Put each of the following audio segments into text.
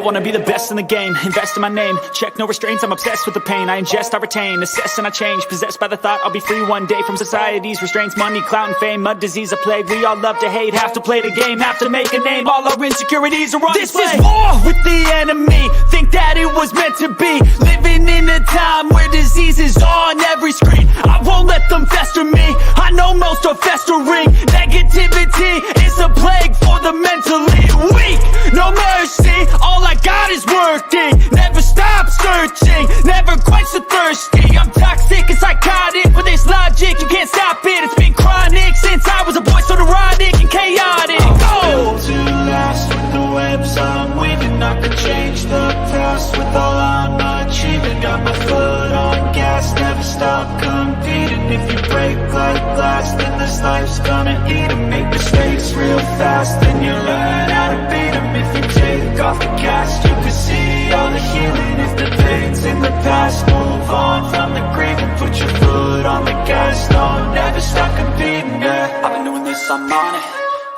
wanna be the best in the game, invest in my name, check no restraints, I'm obsessed with the pain. I ingest, I retain, assess and I change, possessed by the thought I'll be free one day from society's restraints. Money, clout and fame, mud, disease, a plague. We all love to hate, have to play the game, have to make a name. All our insecurities are on display. This is war with the enemy, think that it was meant to be. Living in a time where disease is on every screen. I won't let them fester me, I know most are festering. Negativity is a plague for the mentally weak. No mercy, all I got is working. Never stop searching, never quench the thirsty. I'm toxic and psychotic, with this logic you can't stop it. It's been chronic since I was a boy, so neurotic and chaotic. Built to last with the webs I'm weaving. I could change the past with all I'm achieving. Got my foot on gas, never stop competing. If you break like glass, then this life's gonna eat 'em. Make mistakes real fast, then you learn how to beat 'em. If you take off the cast, you can see all the healing. If the pain's in the past, move on from the grave and put your foot on the gas. No, never stop competing, yeah. I've been doing this, I'm on it,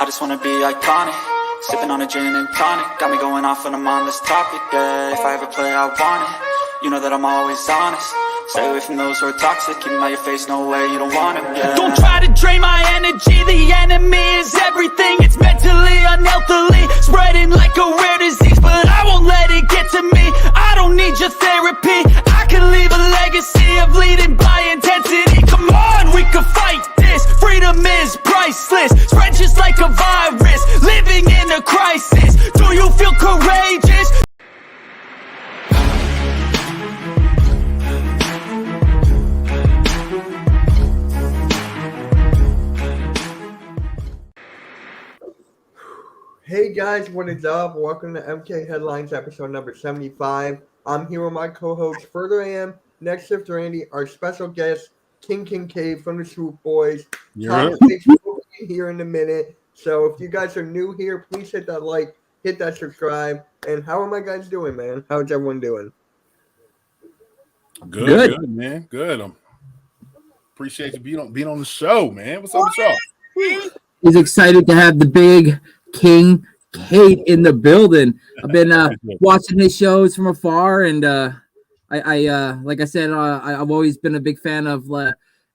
I just wanna be iconic. Sipping on a gin and tonic, got me going off when I'm on this topic, yeah. If I ever play, I want it, you know that I'm always honest. Stay away from those who are toxic, keep them out your face, no way, you don't want them, yeah. Don't try to drain my energy, the enemy is everything. It's mentally, unhealthily, spreading like a rare disease. But I won't let it get to me, I don't need your therapy. I can leave a legacy of leading by intensity. Come on, we can fight this, freedom is priceless. Spread just like a virus, living in a crisis. Do you feel courageous? Hey guys, what is up? Welcome to MK Headlines episode number 75. I'm here with my co-host Further Am, Next Shift Randy, our special guest Kincade from the Swoop Boys. Top 6 will be here in a minute. So if you guys are new here, please hit that like, hit that subscribe. And how are my guys doing, man? How's everyone doing? Good, man. Good. Appreciate you being on the show, man. What's up with y'all? He's excited to have the big Kincade in the building. I've been watching his shows from afar, and I like I said, I've always been a big fan of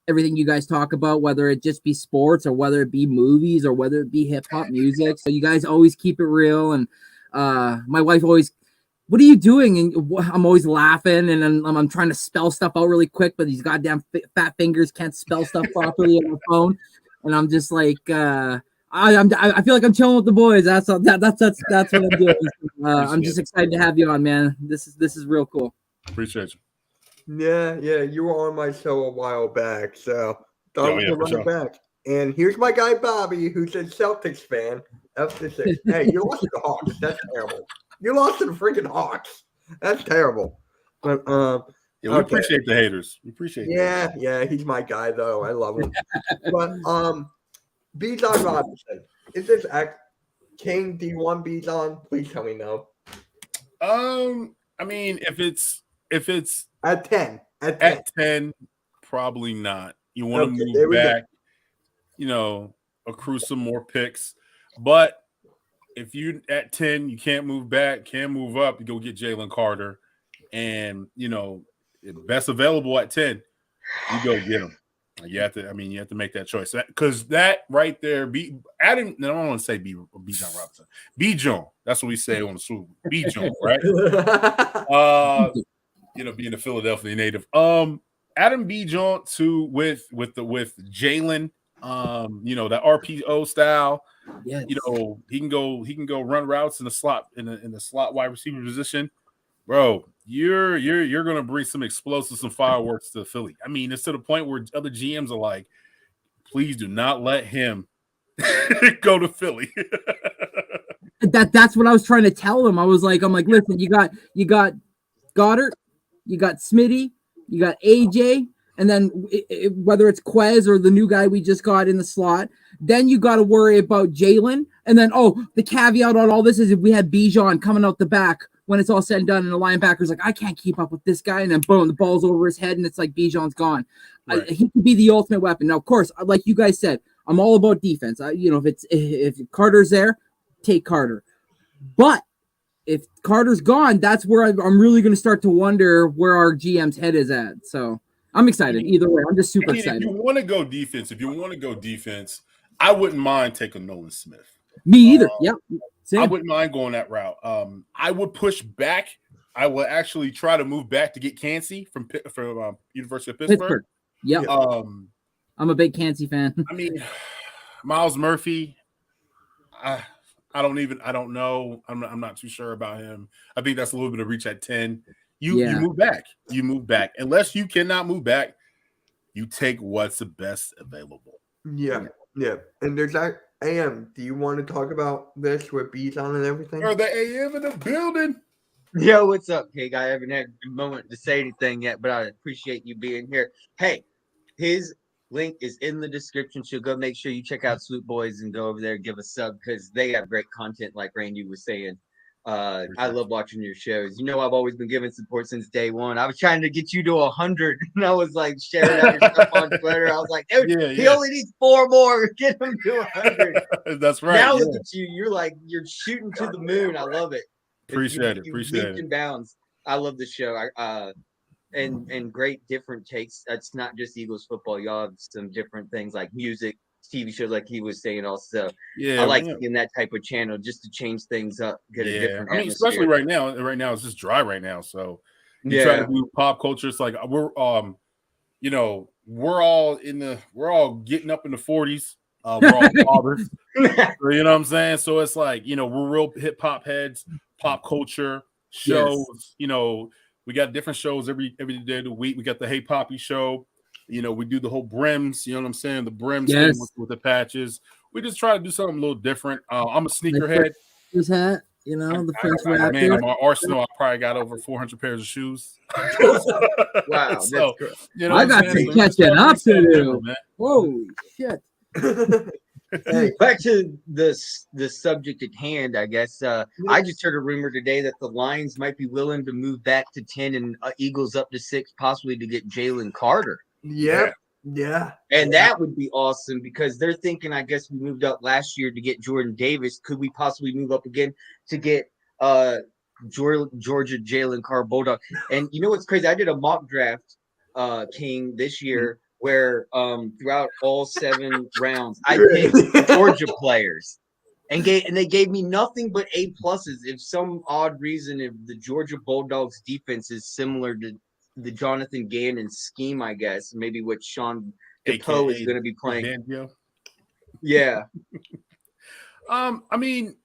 everything you guys talk about, whether it just be sports or whether it be movies or whether it be hip hop music. So you guys always keep it real, and my wife always, what are you doing? And I'm always laughing, and I'm trying to spell stuff out really quick, but these goddamn fat fingers can't spell stuff properly on the phone, and I'm just like. I feel like I'm chilling with the boys. That's what I'm doing. I'm just excited to have you on, man. This is real cool. Appreciate you. Yeah, you were on my show a while back, so thought we could run it back. And here's my guy Bobby, who's a Celtics fan. F6. Hey, you lost to the Hawks. That's terrible. You lost to the freaking Hawks. That's terrible. But we appreciate the haters. We appreciate. Yeah, he's my guy though. I love him. But Bijan Robinson, is this King D1 Bijan? Please tell me no. I mean, if it's at 10, probably not. You want to move back, accrue some more picks. But if you at 10, you can't move back, can't move up, you go get Jalen Carter, and best available at 10, you go get him. You have to make that choice because that right there, I don't want to say Bijan Robinson, Bijan. That's what we say on the swoop, Bijan, right? Being a Philadelphia native, Adam Bijan too with Jalen, that RPO style. Yes. He can go run routes in the slot in the slot wide receiver position. Bro, you're gonna bring some explosives, some fireworks to Philly. I mean, it's to the point where other GMs are like, please do not let him go to Philly. That's what I was trying to tell him. I'm like, listen, you got Goddard, you got Smitty, you got AJ, and then whether it's Quez or the new guy we just got in the slot, then you got to worry about Jalen. And then, the caveat on all this is if we had Bijan coming out the back when it's all said and done, and the linebacker's like, I can't keep up with this guy, and then boom, the ball's over his head, and it's like Bijan's gone. Right. He could be the ultimate weapon. Now, of course, like you guys said, I'm all about defense. If Carter's there, take Carter. But if Carter's gone, that's where I'm really going to start to wonder where our GM's head is at. So I'm excited either way. I'm just super excited. If you want to go defense, I wouldn't mind taking Nolan Smith. Me either. Yep. Same. I wouldn't mind going that route. I would push back. I will actually try to move back to get Kincade from University of Pittsburgh. Yep. I'm a big Kincade fan. I mean, Miles Murphy. I don't know. I'm not too sure about him. I think that's a little bit of reach at 10. You move back. You move back. Unless you cannot move back, you take what's the best available. Yeah. And there's that AM. Do you want to talk about this with beats on and everything? Or the AM in the building. Yo, what's up, Kig? I haven't had a moment to say anything yet, but I appreciate you being here. Hey, his link is in the description, so go make sure you check out Swoop Boys and go over there and give a sub because they have great content, like Randy was saying. I love watching your shows. You know, I've always been giving support since day one. I was trying to get you to 100, and I was like sharing out your stuff on Twitter. I was like, dude, he only needs 4 more. Get him to 100. That's right. Now look at you. You're shooting to the moon. I love it. Appreciate it. Leaped in bounds. I love the show. And great different takes. It's not just Eagles football. Y'all have some different things like music, TV shows, like he was saying. Also, I like seeing that type of channel just to change things up, get a different. I mean, especially right now. Right now it's just dry right now. So you try to do pop culture. It's like we're we're all getting up in the 40s. We're all fathers. You know what I'm saying? So it's like, we're real hip hop heads, pop culture shows. Yes. We got different shows every day of the week. We got the Hey Poppy show. We do the whole brims. You know what I'm saying? The brims with the patches. We just try to do something a little different. I'm a sneakerhead. His hat, the French rap. Man, in my arsenal, I probably got over 400 pairs of shoes. Wow. So, I got some catching up to do. Man. Holy shit. Hey, back to the subject at hand, I guess. I just heard a rumor today that the Lions might be willing to move back to 10 and Eagles up to 6, possibly to get Jalen Carter. Yep. Yeah. And that would be awesome because they're thinking, I guess we moved up last year to get Jordan Davis. Could we possibly move up again to get Georgia Jalen Carter Bulldog? And you know what's crazy? I did a mock draft, King, this year where throughout all 7 rounds, I picked Georgia players. And they gave me nothing but A+. If some odd reason, if the Georgia Bulldogs defense is similar to the Jonathan Gannon scheme, I guess, maybe what Sean DePoe is going to be playing. Banjo. Yeah. I mean,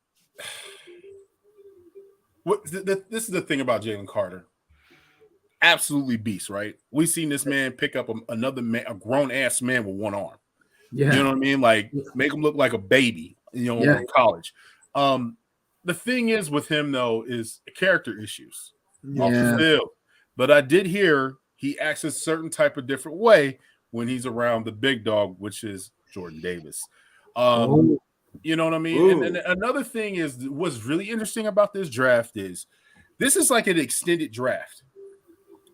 this is the thing about Jalen Carter. Absolutely beast, right? We've seen this man pick up another man, a grown-ass man with one arm. Yeah. You know what I mean? Like, make him look like a baby, in college. The thing is with him, though, is character issues off the field. But I did hear he acts a certain type of different way when he's around the big dog, which is Jordan Davis. You know what I mean? And another thing is what's really interesting about this draft is this is like an extended draft.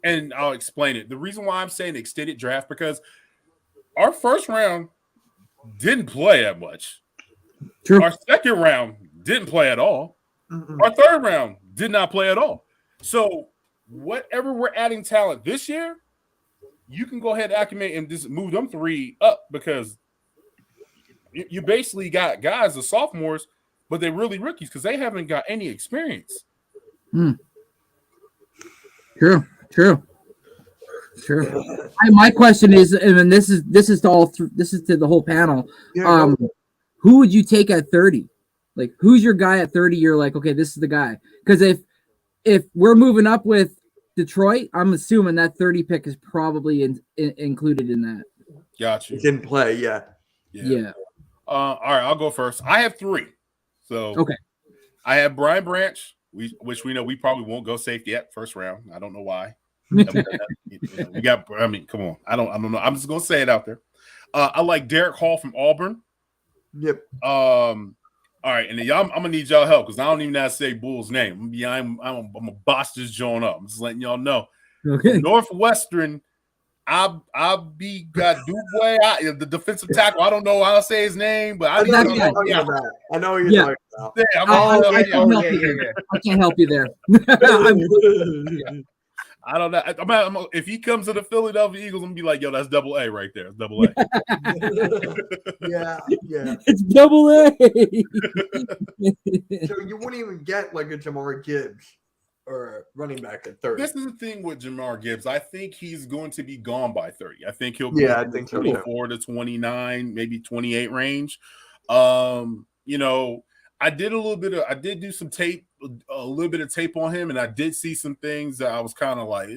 And I'll explain it. The reason why I'm saying extended draft, because our first round didn't play that much. True. Our second round didn't play at all. Our third round did not play at all. So whatever we're adding talent this year, you can go ahead and acclimate and just move them 3 up because you basically got guys, the sophomores, but they're really rookies because they haven't got any experience. True. My question is, and this is to the whole panel. Who would you take at 30? Like, who's your guy at 30? You're like, okay, this is the guy. Because if we're moving up with Detroit, I'm assuming that 30 pick is probably included in that. Gotcha. It didn't play, yeah. All right, I'll go first. I have 3. So okay, I have Brian Branch, which we know we probably won't go safety at first round. I don't know why. We got. I mean, come on. I don't know. I'm just gonna say it out there. I like Derek Hall from Auburn. Yep. All right, and then I'm gonna need y'all help because I don't even know how to say Bull's name. I'm a boss this joint up. I'm just letting y'all know. Okay. Northwestern, I'll be got Dubois, the defensive tackle. I don't know how to say his name, but I know need what to you're know. talking about. I know what you're Yeah. talking about. Yeah, I can't help yeah, you yeah, there. yeah. I can't help you there. I don't know. If he comes to the Philadelphia Eagles, I'm gonna be like, yo, that's double A right there. It's double A. Yeah. It's double A. So you wouldn't even get like a Jamar Gibbs or running back at 30. This is the thing with Jamar Gibbs. I think he's going to be gone by 30. I think he'll be Yeah, I in the think so, too. 24 to 29, maybe 28 range. You know, I did do some tape, a little bit of tape on him, and I did see some things that I was kind of like,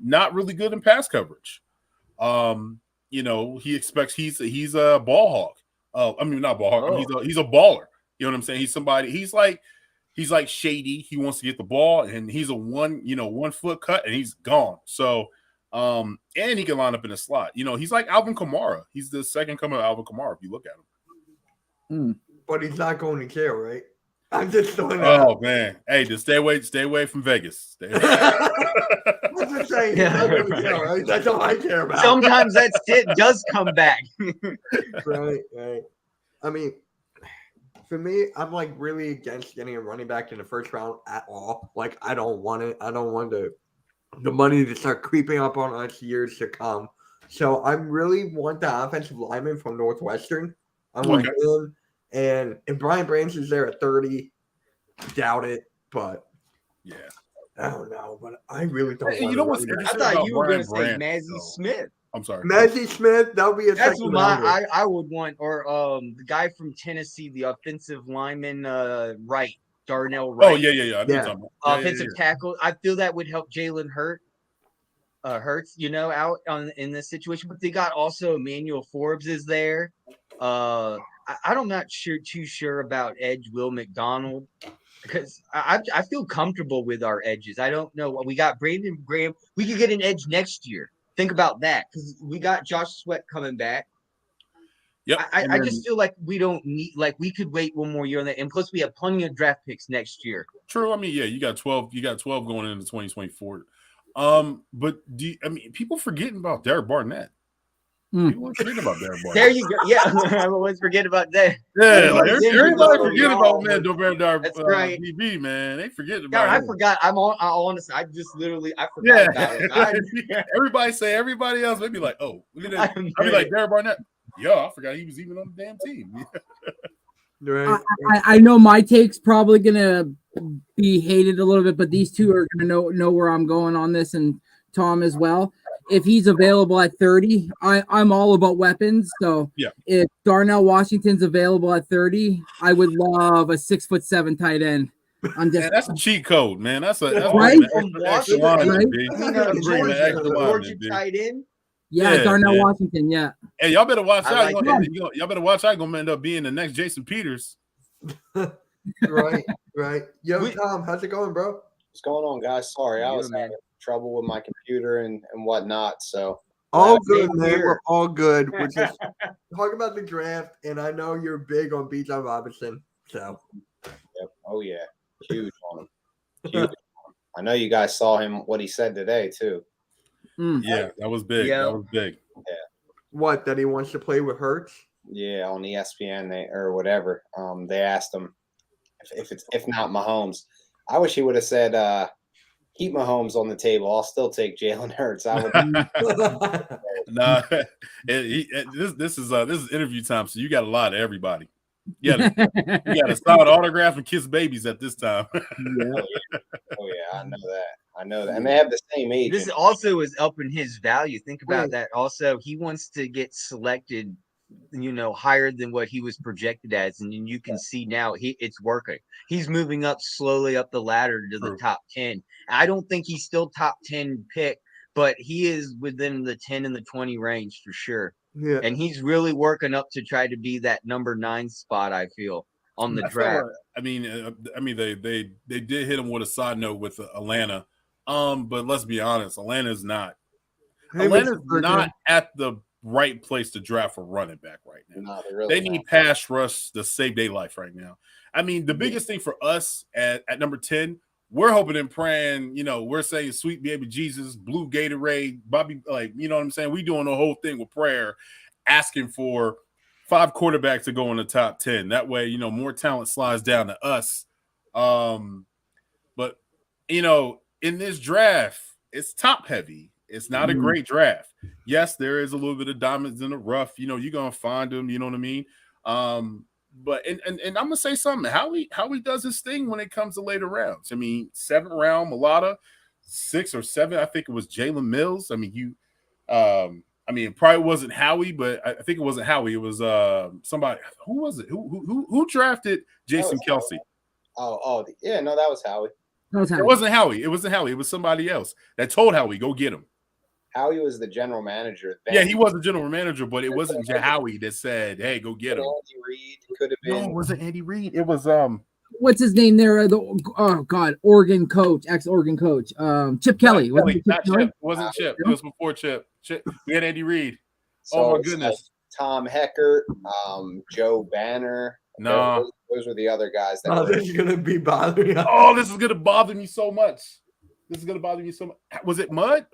not really good in pass coverage. You know, he's a ball hog. I mean, not ball hog. I mean, he's a baller. You know what I'm saying? He's like shady. He wants to get the ball, and he's a 1 foot cut, and he's gone. So, and he can line up in the slot. You know, he's like Alvin Kamara. He's the second coming of Alvin Kamara if you look at him. But he's not going to jail, right? I'm just throwing that Oh out. man, hey, just stay away from Vegas. I'm just saying, he's not going to jail, right? That's all I care about. Sometimes that shit does come back. Right. I mean, for me, I'm like really against getting a running back in the first round at all. Like, I don't want it. I don't want the money to start creeping up on us years to come. So I really want the offensive lineman from Northwestern. I want him. And if Brian Branch is there at 30, doubt it. But yeah, I don't know. But I really don't. Hey, want you know a what's running back. I interesting? thought you were Brian going to say Branch, Mazzie though. Smith. I'm sorry, Maggie Smith. That would be a That's second what rounder. I would want, or the guy from Tennessee, the offensive lineman, Wright, Darnell Wright. Oh yeah. I know what you're talking about. Offensive tackle. I feel that would help Jalen Hurts, out in this situation. But they got also Emmanuel Forbes is there. I'm not too sure about edge Will McDonald because I feel comfortable with our edges. I don't know. We got Brandon Graham. We could get an edge next year. Think about that because we got Josh Sweat coming back. Yep. I just feel like we don't need, like, we could wait one more year on that. And plus, we have plenty of draft picks next year. True. I mean, yeah, you got 12 going into 2024. But people forgetting about Derek Barnett. People forgetting about Derek Barnett. There you go. Yeah, I always forget about that. Yeah, like everybody forget about Derek That's right. DB, man. They forget about God, I him. forgot. Honestly, I forgot about it. Everybody say everybody else. They'd be like, oh, I'd be like Derek Barnett. Yeah, I forgot he was even on the damn team. Right. I know my take's probably gonna be hated a little bit, but these two are gonna know where I'm going on this, and Tom as well. If he's available at 30, I'm all about weapons. So yeah, if Darnell Washington's available at 30, I would love a 6'7" tight end. That's a cheat code, man. That's right. Georgia tight end. Yeah, Darnell Washington. Yeah. Hey, y'all better watch out. Like y'all better watch out. Gonna end up being the next Jason Peters. Right. Yo, Tom, how's it going, bro? What's going on, guys? Sorry, I was having trouble with my computer and whatnot. So all good, man. We're all good. We're just talking about the draft, and I know you're big on Bijan Robinson. So, yep. Oh yeah, huge on him. Huge on him. I know you guys saw him. What he said today too. Yeah, that was big. Yeah. That was big. Yeah. What? That he wants to play with Hurts? Yeah, on ESPN or whatever. They asked him if not Mahomes. I wish he would have said, keep Mahomes on the table. I'll still take Jalen Hurts. I would. Nah, this is interview time, so you got a lot of everybody. You got to sign autograph and kiss babies at this time. Oh yeah, I know that, and they have the same age. This also is upping his value. Think about that. Also, he wants to get selected, higher than what he was projected as, and you can see now it's working. He's moving up slowly up the ladder to the top 10. I don't think he's still top 10 pick, but he is within the 10 and the 20 range for sure. Yeah, and he's really working up to try to be that number 9 spot. I feel on the draft. They did hit him with a side note with Atlanta. But let's be honest, Atlanta's not at the right place to draft a running back right now. No, they need pass rush to save their life right now. I mean, the biggest thing for us at number 10 we're hoping and praying, we're saying sweet baby Jesus, blue Gatorade, Bobby, like, you know what I'm saying? We doing the whole thing with prayer, asking for 5 quarterbacks to go in the top 10. That way, more talent slides down to us. But, in this draft, it's top heavy. It's not a great draft. Yes, there is a little bit of diamonds in the rough. You're going to find them. You know what I mean? But and I'm gonna say something. Howie does his thing when it comes to later rounds. I mean, 7th round Mulata, 6 or 7. I think it was Jalen Mills. I mean, it probably wasn't Howie, but I think it wasn't Howie. It was somebody. Who was it? Who drafted Jason Kelsey? Yeah, no, that was Howie. It wasn't Howie. It wasn't Howie. It was somebody else that told Howie, go get him. Howie was the general manager. Yeah, he was the general manager, but it wasn't Howie that said, "Hey, go get him." Andy Reid could have been. No, it wasn't Andy Reid. It was What's his name there? Oregon coach, ex-Oregon coach, Chip Kelly. Not Chip. It wasn't Chip. It was before Chip. We had Andy Reid. So oh my goodness. Tom Heckert, Joe Banner. No, those were the other guys. That this is gonna be bothering. This is gonna bother me so much. Was it Mudd?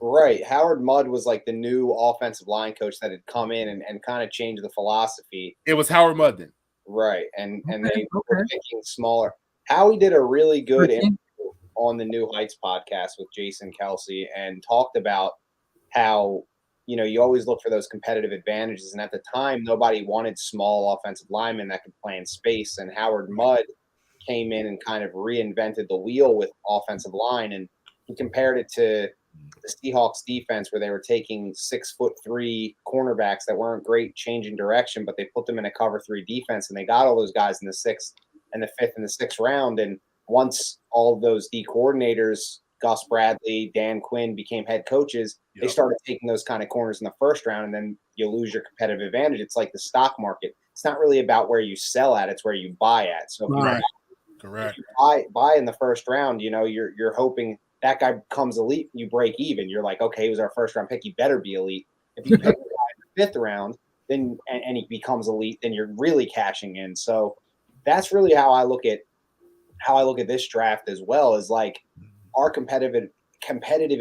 Right. Howard Mudd was like the new offensive line coach that had come in and kind of changed the philosophy. It was Howard Mudd then. Right. And they were picking smaller. Howie did a really good interview on the New Heights podcast with Jason Kelsey and talked about how, you always look for those competitive advantages. And at the time, nobody wanted small offensive linemen that could play in space. And Howard Mudd came in and kind of reinvented the wheel with offensive line. And he compared it to the Seahawks defense where they were taking 6'3" cornerbacks that weren't great changing direction, but they put them in a cover 3 defense, and they got all those guys in the 6th and the 5th and the 6th round. And once all of those D coordinators, Gus Bradley, Dan Quinn, became head coaches, they started taking those kind of corners in the 1st round, and then you lose your competitive advantage. It's like the stock market. It's not really about where you sell at, it's where you buy at. So if Correct. if you buy in the 1st round, you're hoping that guy becomes elite, you break even. You're like, okay, he was our 1st round pick, he better be elite. If you pick a guy in the 5th round, then and he becomes elite, then you're really cashing in. So that's really how I look at this draft as well, is like our competitive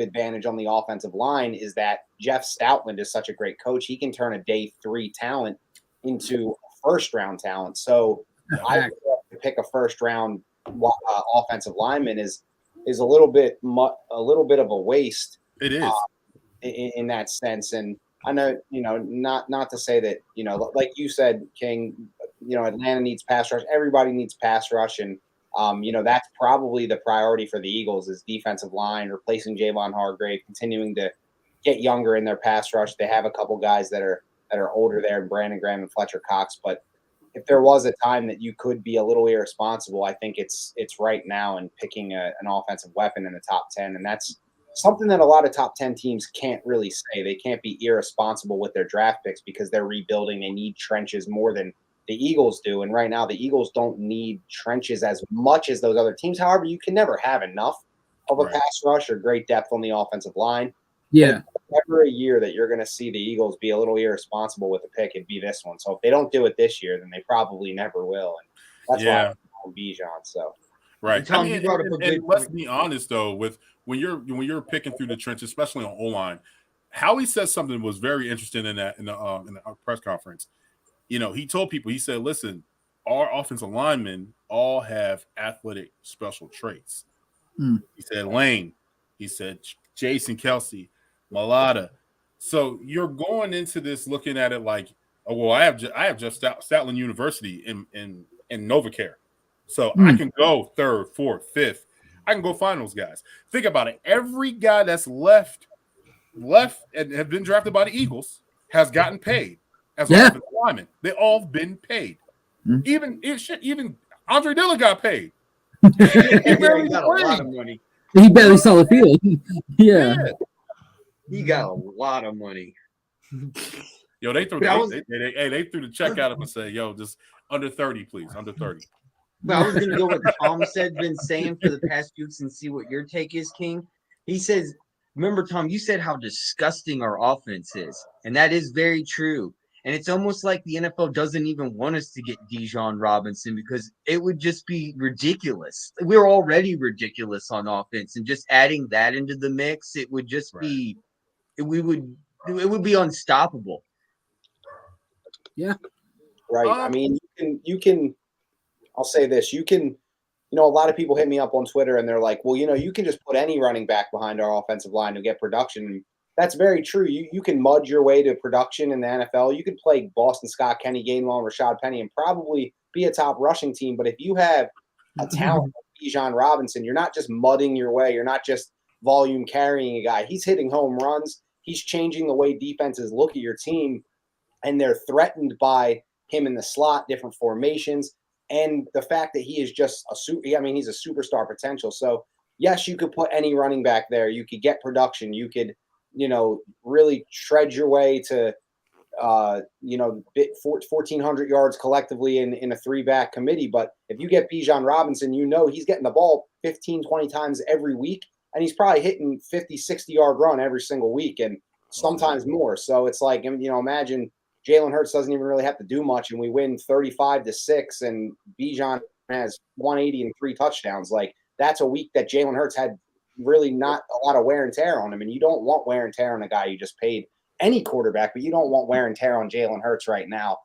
advantage on the offensive line is that Jeff Stoutland is such a great coach. He can turn a day 3 talent into a 1st round talent. So I think to pick a 1st round offensive lineman is a little bit of a waste. It is in that sense. And I know, not to say that, like you said, King, Atlanta needs pass rush. Everybody needs pass rush. And, that's probably the priority for the Eagles is defensive line, replacing Javon Hargrave, continuing to get younger in their pass rush. They have a couple guys that are older there, Brandon Graham and Fletcher Cox. But if there was a time that you could be a little irresponsible, I think it's right now in picking an offensive weapon in the top 10. And that's something that a lot of top 10 teams can't really say. They can't be irresponsible with their draft picks because they're rebuilding. They need trenches more than the Eagles do. And right now the Eagles don't need trenches as much as those other teams. However, you can never have enough of a pass rush or great depth on the offensive line. Yeah. Ever a year that you're going to see the Eagles be a little irresponsible with the pick, it'd be this one. So if they don't do it this year, then they probably never will. And that's why I'm Bijan. So right. Tom, you brought up a good let's be honest though, with when you're picking through the trenches, especially on O-line, Howie said something that was very interesting in the press conference. He told people, he said, listen, our offensive linemen all have athletic special traits. He said Lane, he said Jason Kelsey, Mulata. So you're going into this looking at it like, oh well, I have Jeff Stoutland University in NovaCare, so I can go 3rd, 4th, 5th. I can go find those guys. Think about it. Every guy that's left and have been drafted by the Eagles has gotten paid as an offensive lineman. They all been paid. Even Andre Dillon got paid. He barely got a lot of money. He barely saw the field. Yeah. He got a lot of money. Yo, they threw the check at him and said, yo, just under 30, please. Under 30. But I was going to go with what Tom said, been saying for the past few weeks and see what your take is, King. He says, remember, Tom, you said how disgusting our offense is. And that is very true. And it's almost like the NFL doesn't even want us to get Bijan Robinson because it would just be ridiculous. We're already ridiculous on offense, and just adding that into the mix, it would just be it would be unstoppable. Yeah. Right. I mean, you can I'll say this, you can a lot of people hit me up on Twitter and they're like, well, you can just put any running back behind our offensive line to get production. That's very true. You can mud your way to production in the NFL. You could play Boston Scott, Kenny Gainwell, and Rashad Penny and probably be a top rushing team. But if you have a talent like Bijan Robinson, you're not just mudding your way. You're not just volume carrying a guy. He's hitting home runs. He's changing the way defenses look at your team, and they're threatened by him in the slot, different formations. And the fact that he is just he's a superstar potential. So, yes, you could put any running back there. You could get production. You could, really tread your way to, 1,400 yards collectively in a three-back committee. But if you get Bijan Robinson, he's getting the ball 15, 20 times every week, and he's probably hitting 50, 60-yard run every single week and sometimes more. So it's like, imagine – Jalen Hurts doesn't even really have to do much, and we win 35-6, and Bijan has 180 and 3 touchdowns. Like, that's a week that Jalen Hurts had really not a lot of wear and tear on him, and you don't want wear and tear on a guy you just paid any quarterback, but you don't want wear and tear on Jalen Hurts right now.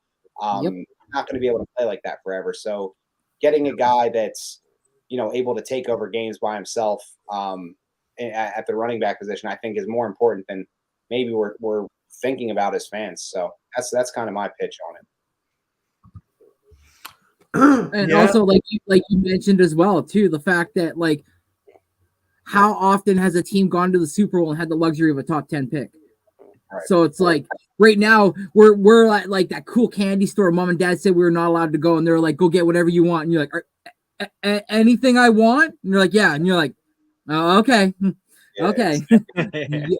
Not going to be able to play like that forever. So getting a guy that's, able to take over games by himself at the running back position, I think is more important than maybe we're thinking about as fans. So that's kind of my pitch on it. And also, like you mentioned as well, too, the fact that, like, how often has a team gone to the Super Bowl and had the luxury of a top 10 pick? Right. So it's like right now we're at like that cool candy store. Mom and dad said we were not allowed to go, and they're like, go get whatever you want. And you're like, anything I want? And you're like, yeah. And you're like, oh, okay. Okay,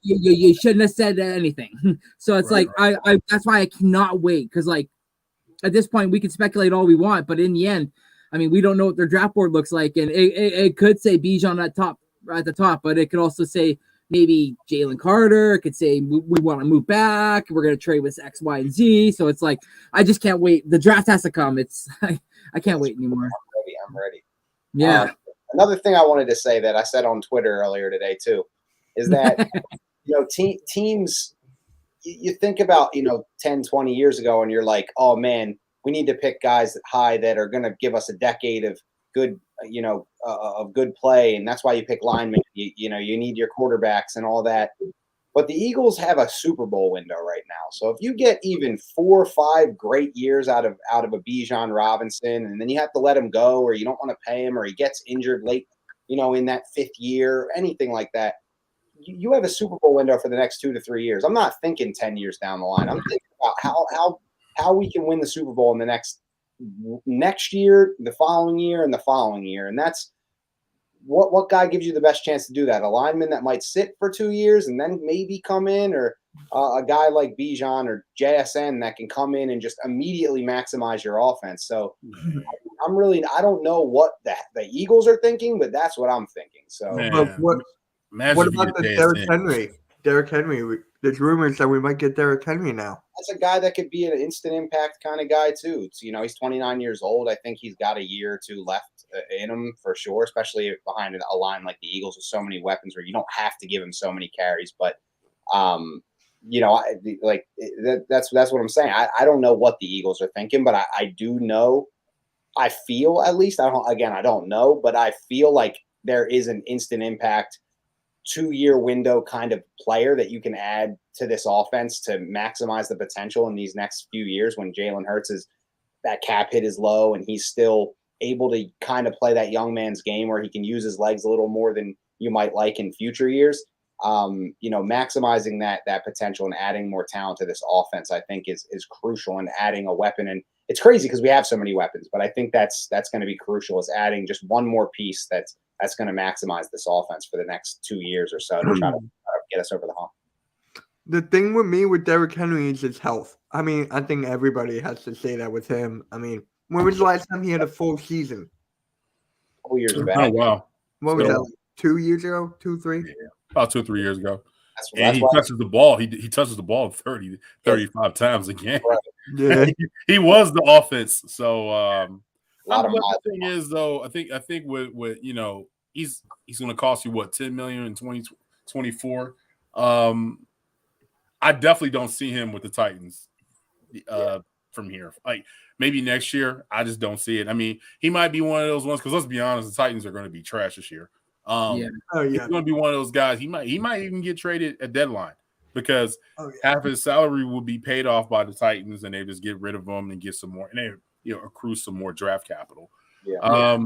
you shouldn't have said anything. So it's I that's why I cannot wait, because like at this point we can speculate all we want, but in the end, I mean, we don't know what their draft board looks like, and it could say Bijan at the top, but it could also say maybe Jalen Carter. It could say we want to move back, we're going to trade with X, Y, and Z. So it's like I just can't wait. The draft has to come. I can't wait anymore. I'm ready. Yeah. Another thing I wanted to say that I said on Twitter earlier today too is that, teams, you think about, 10, 20 years ago and you're like, oh man, we need to pick guys high that are going to give us a decade of good, of good play. And that's why you pick linemen, you need your quarterbacks and all that. But the Eagles have a Super Bowl window right now. So if you get even 4 or 5 great years out of a Bijan Robinson, and then you have to let him go, or you don't want to pay him, or he gets injured late, in that 5th year, or anything like that, you have a Super Bowl window for the next 2 to 3 years. I'm not thinking 10 years down the line. I'm thinking about how we can win the Super Bowl in the next year, the following year, and the following year. And that's what guy gives you the best chance to do that? A lineman that might sit for 2 years and then maybe come in, or a guy like Bijan or JSN that can come in and just immediately maximize your offense. So I don't know what the Eagles are thinking, but that's what I'm thinking. So what about the Derrick Henry? Derrick Henry, there's rumors that we might get Derrick Henry now. That's a guy that could be an instant impact kind of guy too. It's, he's 29 years old. I think he's got a year or 2 left in him for sure, especially behind a line like the Eagles with so many weapons where you don't have to give him so many carries. But, that's what I'm saying. I don't know what the Eagles are thinking, but I do know, I feel at least, I don't know, but I feel like there is an instant impact 2-year window kind of player that you can add to this offense to maximize the potential in these next few years when Jalen Hurts that cap hit is low and he's still able to kind of play that young man's game where he can use his legs a little more than you might like in future years. Maximizing that potential and adding more talent to this offense, I think is crucial, and adding a weapon. And it's crazy because we have so many weapons, but I think that's going to be crucial, is adding just one more piece that's going to maximize this offense for the next 2 years or so to try to get us over the hump. The thing with me with Derrick Henry is his health. I mean, I think everybody has to say that with him. I mean, when was the last time he had a full season? A couple years back. Oh, wow. What was that, like 2 years ago? 2, 3? Yeah, about 2 or 3 years ago. And he touches the ball. He touches the ball 35 times a game. Right. Yeah. He was the offense. So lot of the thing is though, I think with he's going to cost you what, 10 million in 2024. I definitely don't see him with the Titans from here. Like maybe next year, I just don't see it. I mean, he might be one of those ones because let's be honest, the Titans are going to be trash this year. He's going to be one of those guys. He might even get traded at deadline because half his salary will be paid off by the Titans, and they just get rid of him and get some more, and they accrue some more draft capital. I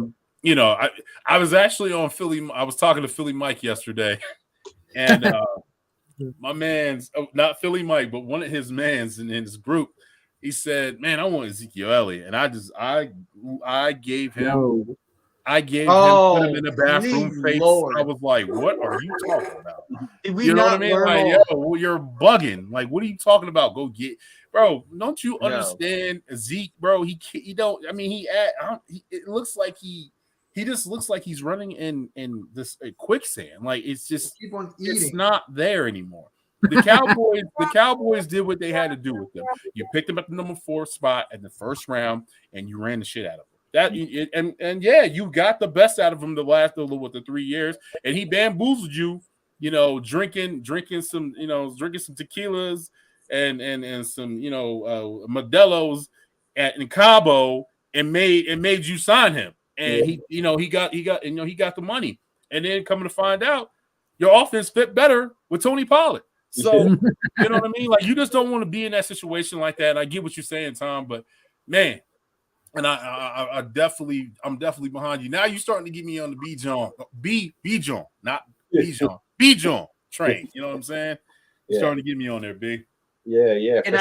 was actually on Philly. I was talking to Philly Mike yesterday, and my man's not Philly Mike, but one of his mans in his group. He said, "Man, I want Ezekiel Elliott," and I gave him. Put him in the bathroom face. Lord. I was like, what are you talking about? You know what I mean? Like, yo, you're bugging. Like, what are you talking about? Go get, bro. Don't you understand Zeke, bro? He don't. I mean, it looks like he just looks like he's running in this quicksand. Like it's just it's not there anymore. The Cowboys did what they had to do with them. You picked them at the number 4 spot in the first round, and you ran the shit out of them. You got the best out of him the last the 3 years, and he bamboozled you, drinking some tequilas and some Modelo's in Cabo and made you sign him, and he got the money, and then coming to find out your offense fit better with Tony Pollard. So you know what I mean? Like you just don't want to be in that situation like that. And I get what you're saying, Tom, but man. And I'm definitely behind you. Now you're starting to get me on the B John, not B John train. You know what I'm saying? You're starting to get me on there, big. Yeah. And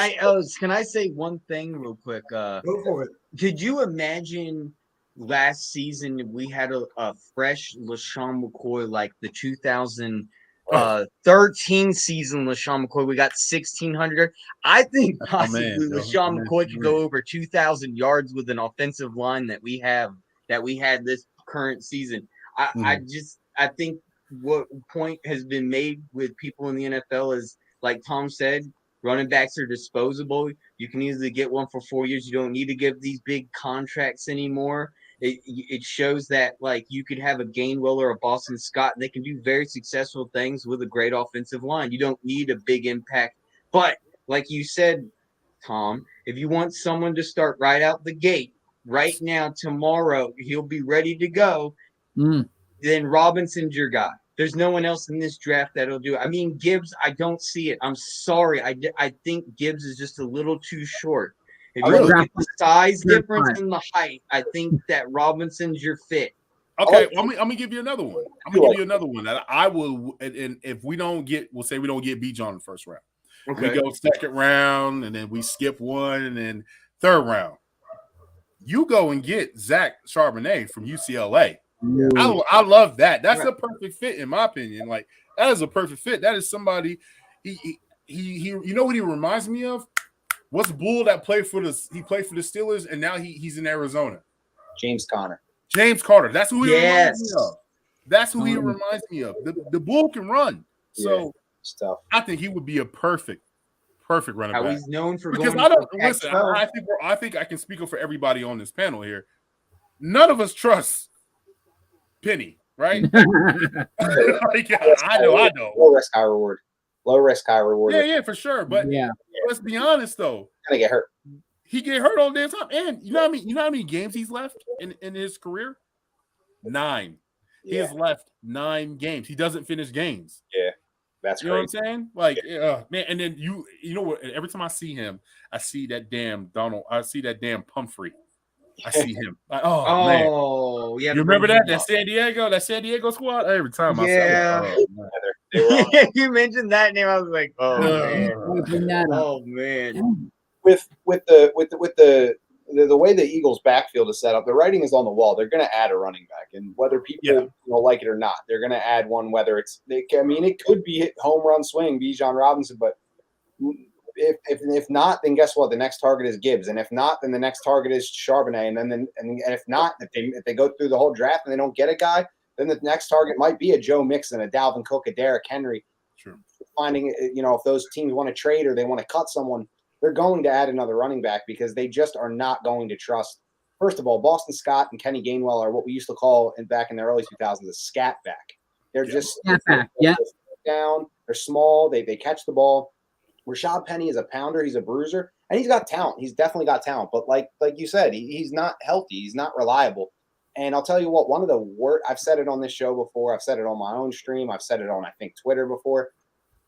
can I say one thing real quick? Go for it. Could you imagine last season we had a fresh LaShawn McCoy like the 2013 season? LaShawn McCoy, we got 1,600. I think possibly LaShawn McCoy could go over 2,000 yards with an offensive line that we had this current season. I think what point has been made with people in the NFL is, like Tom said, running backs are disposable. You can easily get one for 4 years. You don't need to give these big contracts anymore. It shows that like you could have a Gainwell or a Boston Scott, and they can do very successful things with a great offensive line. You don't need a big impact. But like you said, Tom, if you want someone to start right out the gate, right now, tomorrow, he'll be ready to go, then Robinson's your guy. There's no one else in this draft that'll do it. I mean, Gibbs, I don't see it. I'm sorry. I think Gibbs is just a little too short. If you look at the size difference and the height, I think that Robinson's your fit. Okay, I'm gonna give you another one. I'm gonna give you another one that I will. And if we don't get, we'll say we don't get B John in the first round. Okay. We go second round, and then we skip one, and then third round. You go and get Zach Charbonnet from UCLA. I love that. That's a perfect fit, in my opinion. Like that is a perfect fit. That is somebody. He you know what he reminds me of? What's Bull that played for the Steelers and now he's in Arizona? James Conner. That's who he reminds me of. That's who he reminds me of. The Bull can run. So I think he would be a perfect running back. He's known for because I don't listen. I think I can speak up for everybody on this panel here. None of us trust Penny, right? I know. Low risk, high reward. Yeah, for sure. But let's be honest though. Gonna get hurt. He get hurt all the damn time. And you know how many games he's left in his career? 9. He has left 9 games. He doesn't finish games. Yeah. That's crazy. You know what I'm saying? Like, man, and then you know what? Every time I see him, I see that damn Donald. I see that damn Pumphrey. I see him. Like, man. Yeah. You remember that San Diego squad? Every time I see him. You mentioned that name. I was like, man. With the way the Eagles' backfield is set up, the writing is on the wall. They're going to add a running back, and whether people like it or not, they're going to add one. Whether it could be home run swing, Bijan Robinson, but if not, then guess what? The next target is Gibbs, and if not, then the next target is Charbonnet, and if not, if they go through the whole draft and they don't get a guy, then the next target might be a Joe Mixon, a Dalvin Cook, a Derrick Henry. finding, if those teams want to trade or they want to cut someone, they're going to add another running back because they just are not going to trust. First of all, Boston Scott and Kenny Gainwell are what we used to call back in the early 2000s a scat back. They're just scat back. Yeah, down. They're small. They catch the ball. Rashad Penny is a pounder. He's a bruiser, and he's got talent. He's definitely got talent. But like you said, he's not healthy. He's not reliable. And I'll tell you what, one of the worst, I've said it on this show before. I've said it on my own stream. I've said it on, I think, Twitter before.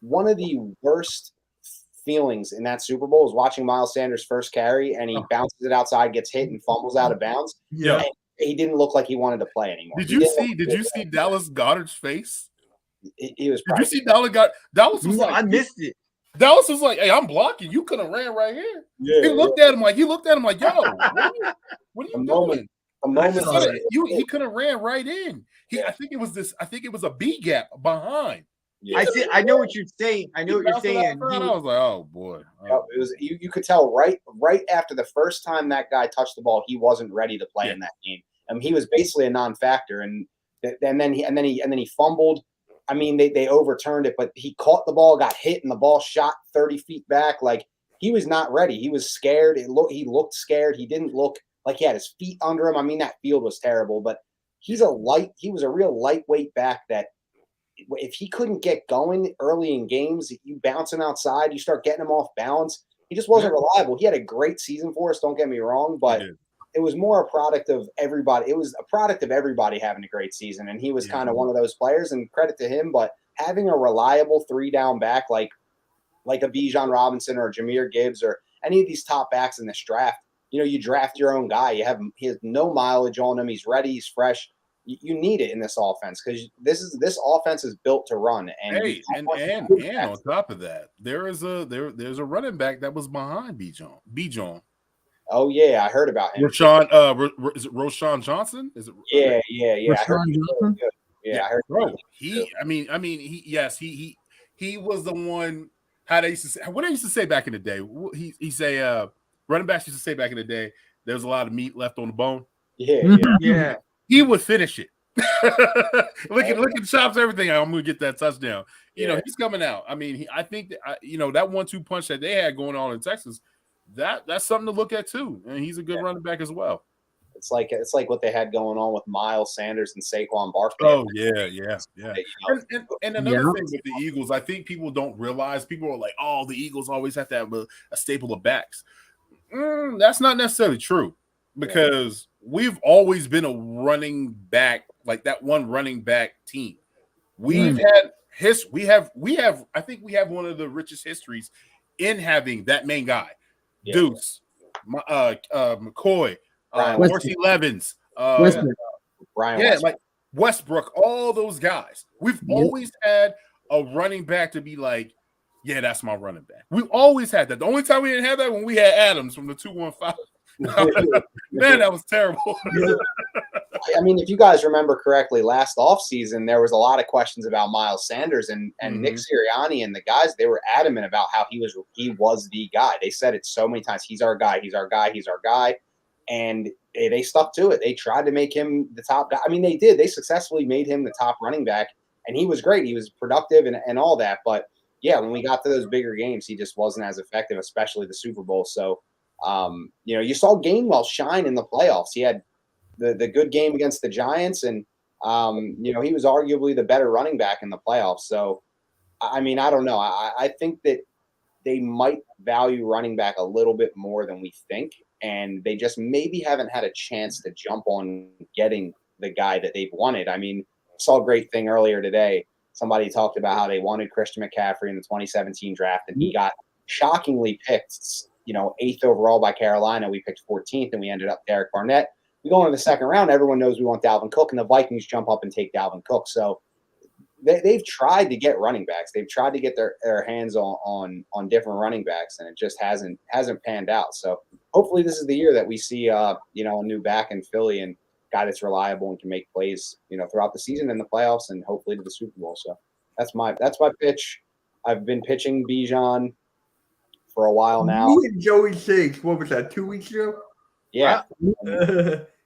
One of the worst feelings in that Super Bowl is watching Miles Sanders first carry, and he bounces it outside, gets hit, and fumbles out of bounds. Yeah. And he didn't look like he wanted to play anymore. Did you see Dallas Goedert's face? He was. Did you see Dallas was like, I missed it. Dallas was like, "Hey, I'm blocking. You could have ran right here." Yeah, he looked at him like, "Yo, what are you doing?" A moment. He could have ran right in. I think it was a B gap behind. Yeah. I know what you're saying. I know what you're saying. I was like, "Oh boy." It was you could tell right after the first time that guy touched the ball, he wasn't ready to play in that game. He was basically a non-factor, and then he fumbled. I mean, they overturned it, but he caught the ball, got hit, and the ball shot 30 feet back. Like, he was not ready. He was scared. He looked scared. He didn't look like he had his feet under him. I mean, that field was terrible, but he was a real lightweight back that if he couldn't get going early in games, you bounce him outside, you start getting him off balance. He just wasn't reliable. He had a great season for us, don't get me wrong, but it was more a product of everybody. It was a product of everybody having a great season, and he was kind of one of those players, and credit to him. But having a reliable 3-down back like a Bijan Robinson or Jahmyr Gibbs or any of these top backs in this draft, you draft your own guy. He has no mileage on him. He's ready. He's fresh. You need it in this offense because this offense is built to run. And on top of that, there's a running back that was behind Bijan. Oh yeah, I heard about him. Is it Roshan Johnson? Is it? Yeah. Roshan Johnson. Yeah, I heard. Bro, he was the one. What they used to say back in the day. He say running backs used to say back in the day. There's a lot of meat left on the bone. Yeah. He would finish it. look at chops, everything. I'm gonna get that touchdown. He's coming out. I mean, I think that that 1-2 punch that they had going on in Texas. That's something to look at too, and he's a good running back as well. It's like what they had going on with Miles Sanders and Saquon Barkley. Oh yeah. And another thing with the Eagles, I think people don't realize. People are like, "Oh, the Eagles always have to have a staple of backs." That's not necessarily true because we've always been a running back, like that one running back team. We've had I think we have one of the richest histories in having that main guy. Deuce, McCoy, Dorsey Levens, Westbrook. Like Westbrook, all those guys. We've always had a running back to be like, yeah, that's my running back. We've always had that. The only time we didn't have that when we had Adams from the 215. Man, that was terrible. I mean, if you guys remember correctly, last offseason, there was a lot of questions about Miles Sanders and Nick Sirianni and the guys. They were adamant about how he was the guy. They said it so many times. He's our guy. He's our guy. He's our guy. And they stuck to it. They tried to make him the top guy. I mean, they did. They successfully made him the top running back, and he was great. He was productive and all that. But, yeah, when we got to those bigger games, he just wasn't as effective, especially the Super Bowl. So, you saw Gainwell shine in the playoffs. He had the good game against the Giants, and he was arguably the better running back in the playoffs. So, I mean, I don't know. I think that they might value running back a little bit more than we think, and they just maybe haven't had a chance to jump on getting the guy that they've wanted. I mean, I saw a great thing earlier today. Somebody talked about how they wanted Christian McCaffrey in the 2017 draft, and he got shockingly picked 8th overall by Carolina. We picked 14th, and we ended up Derek Barnett. We go into the second round. Everyone knows we want Dalvin Cook, and the Vikings jump up and take Dalvin Cook. So they've tried to get running backs. They've tried to get their hands on different running backs, and it just hasn't panned out. So hopefully this is the year that we see a new back in Philly and guy that's reliable and can make plays throughout the season and the playoffs and hopefully to the Super Bowl. So that's my pitch. I've been pitching Bijan for a while now. You and Joey Shakes, what was that, 2 weeks ago? Yeah.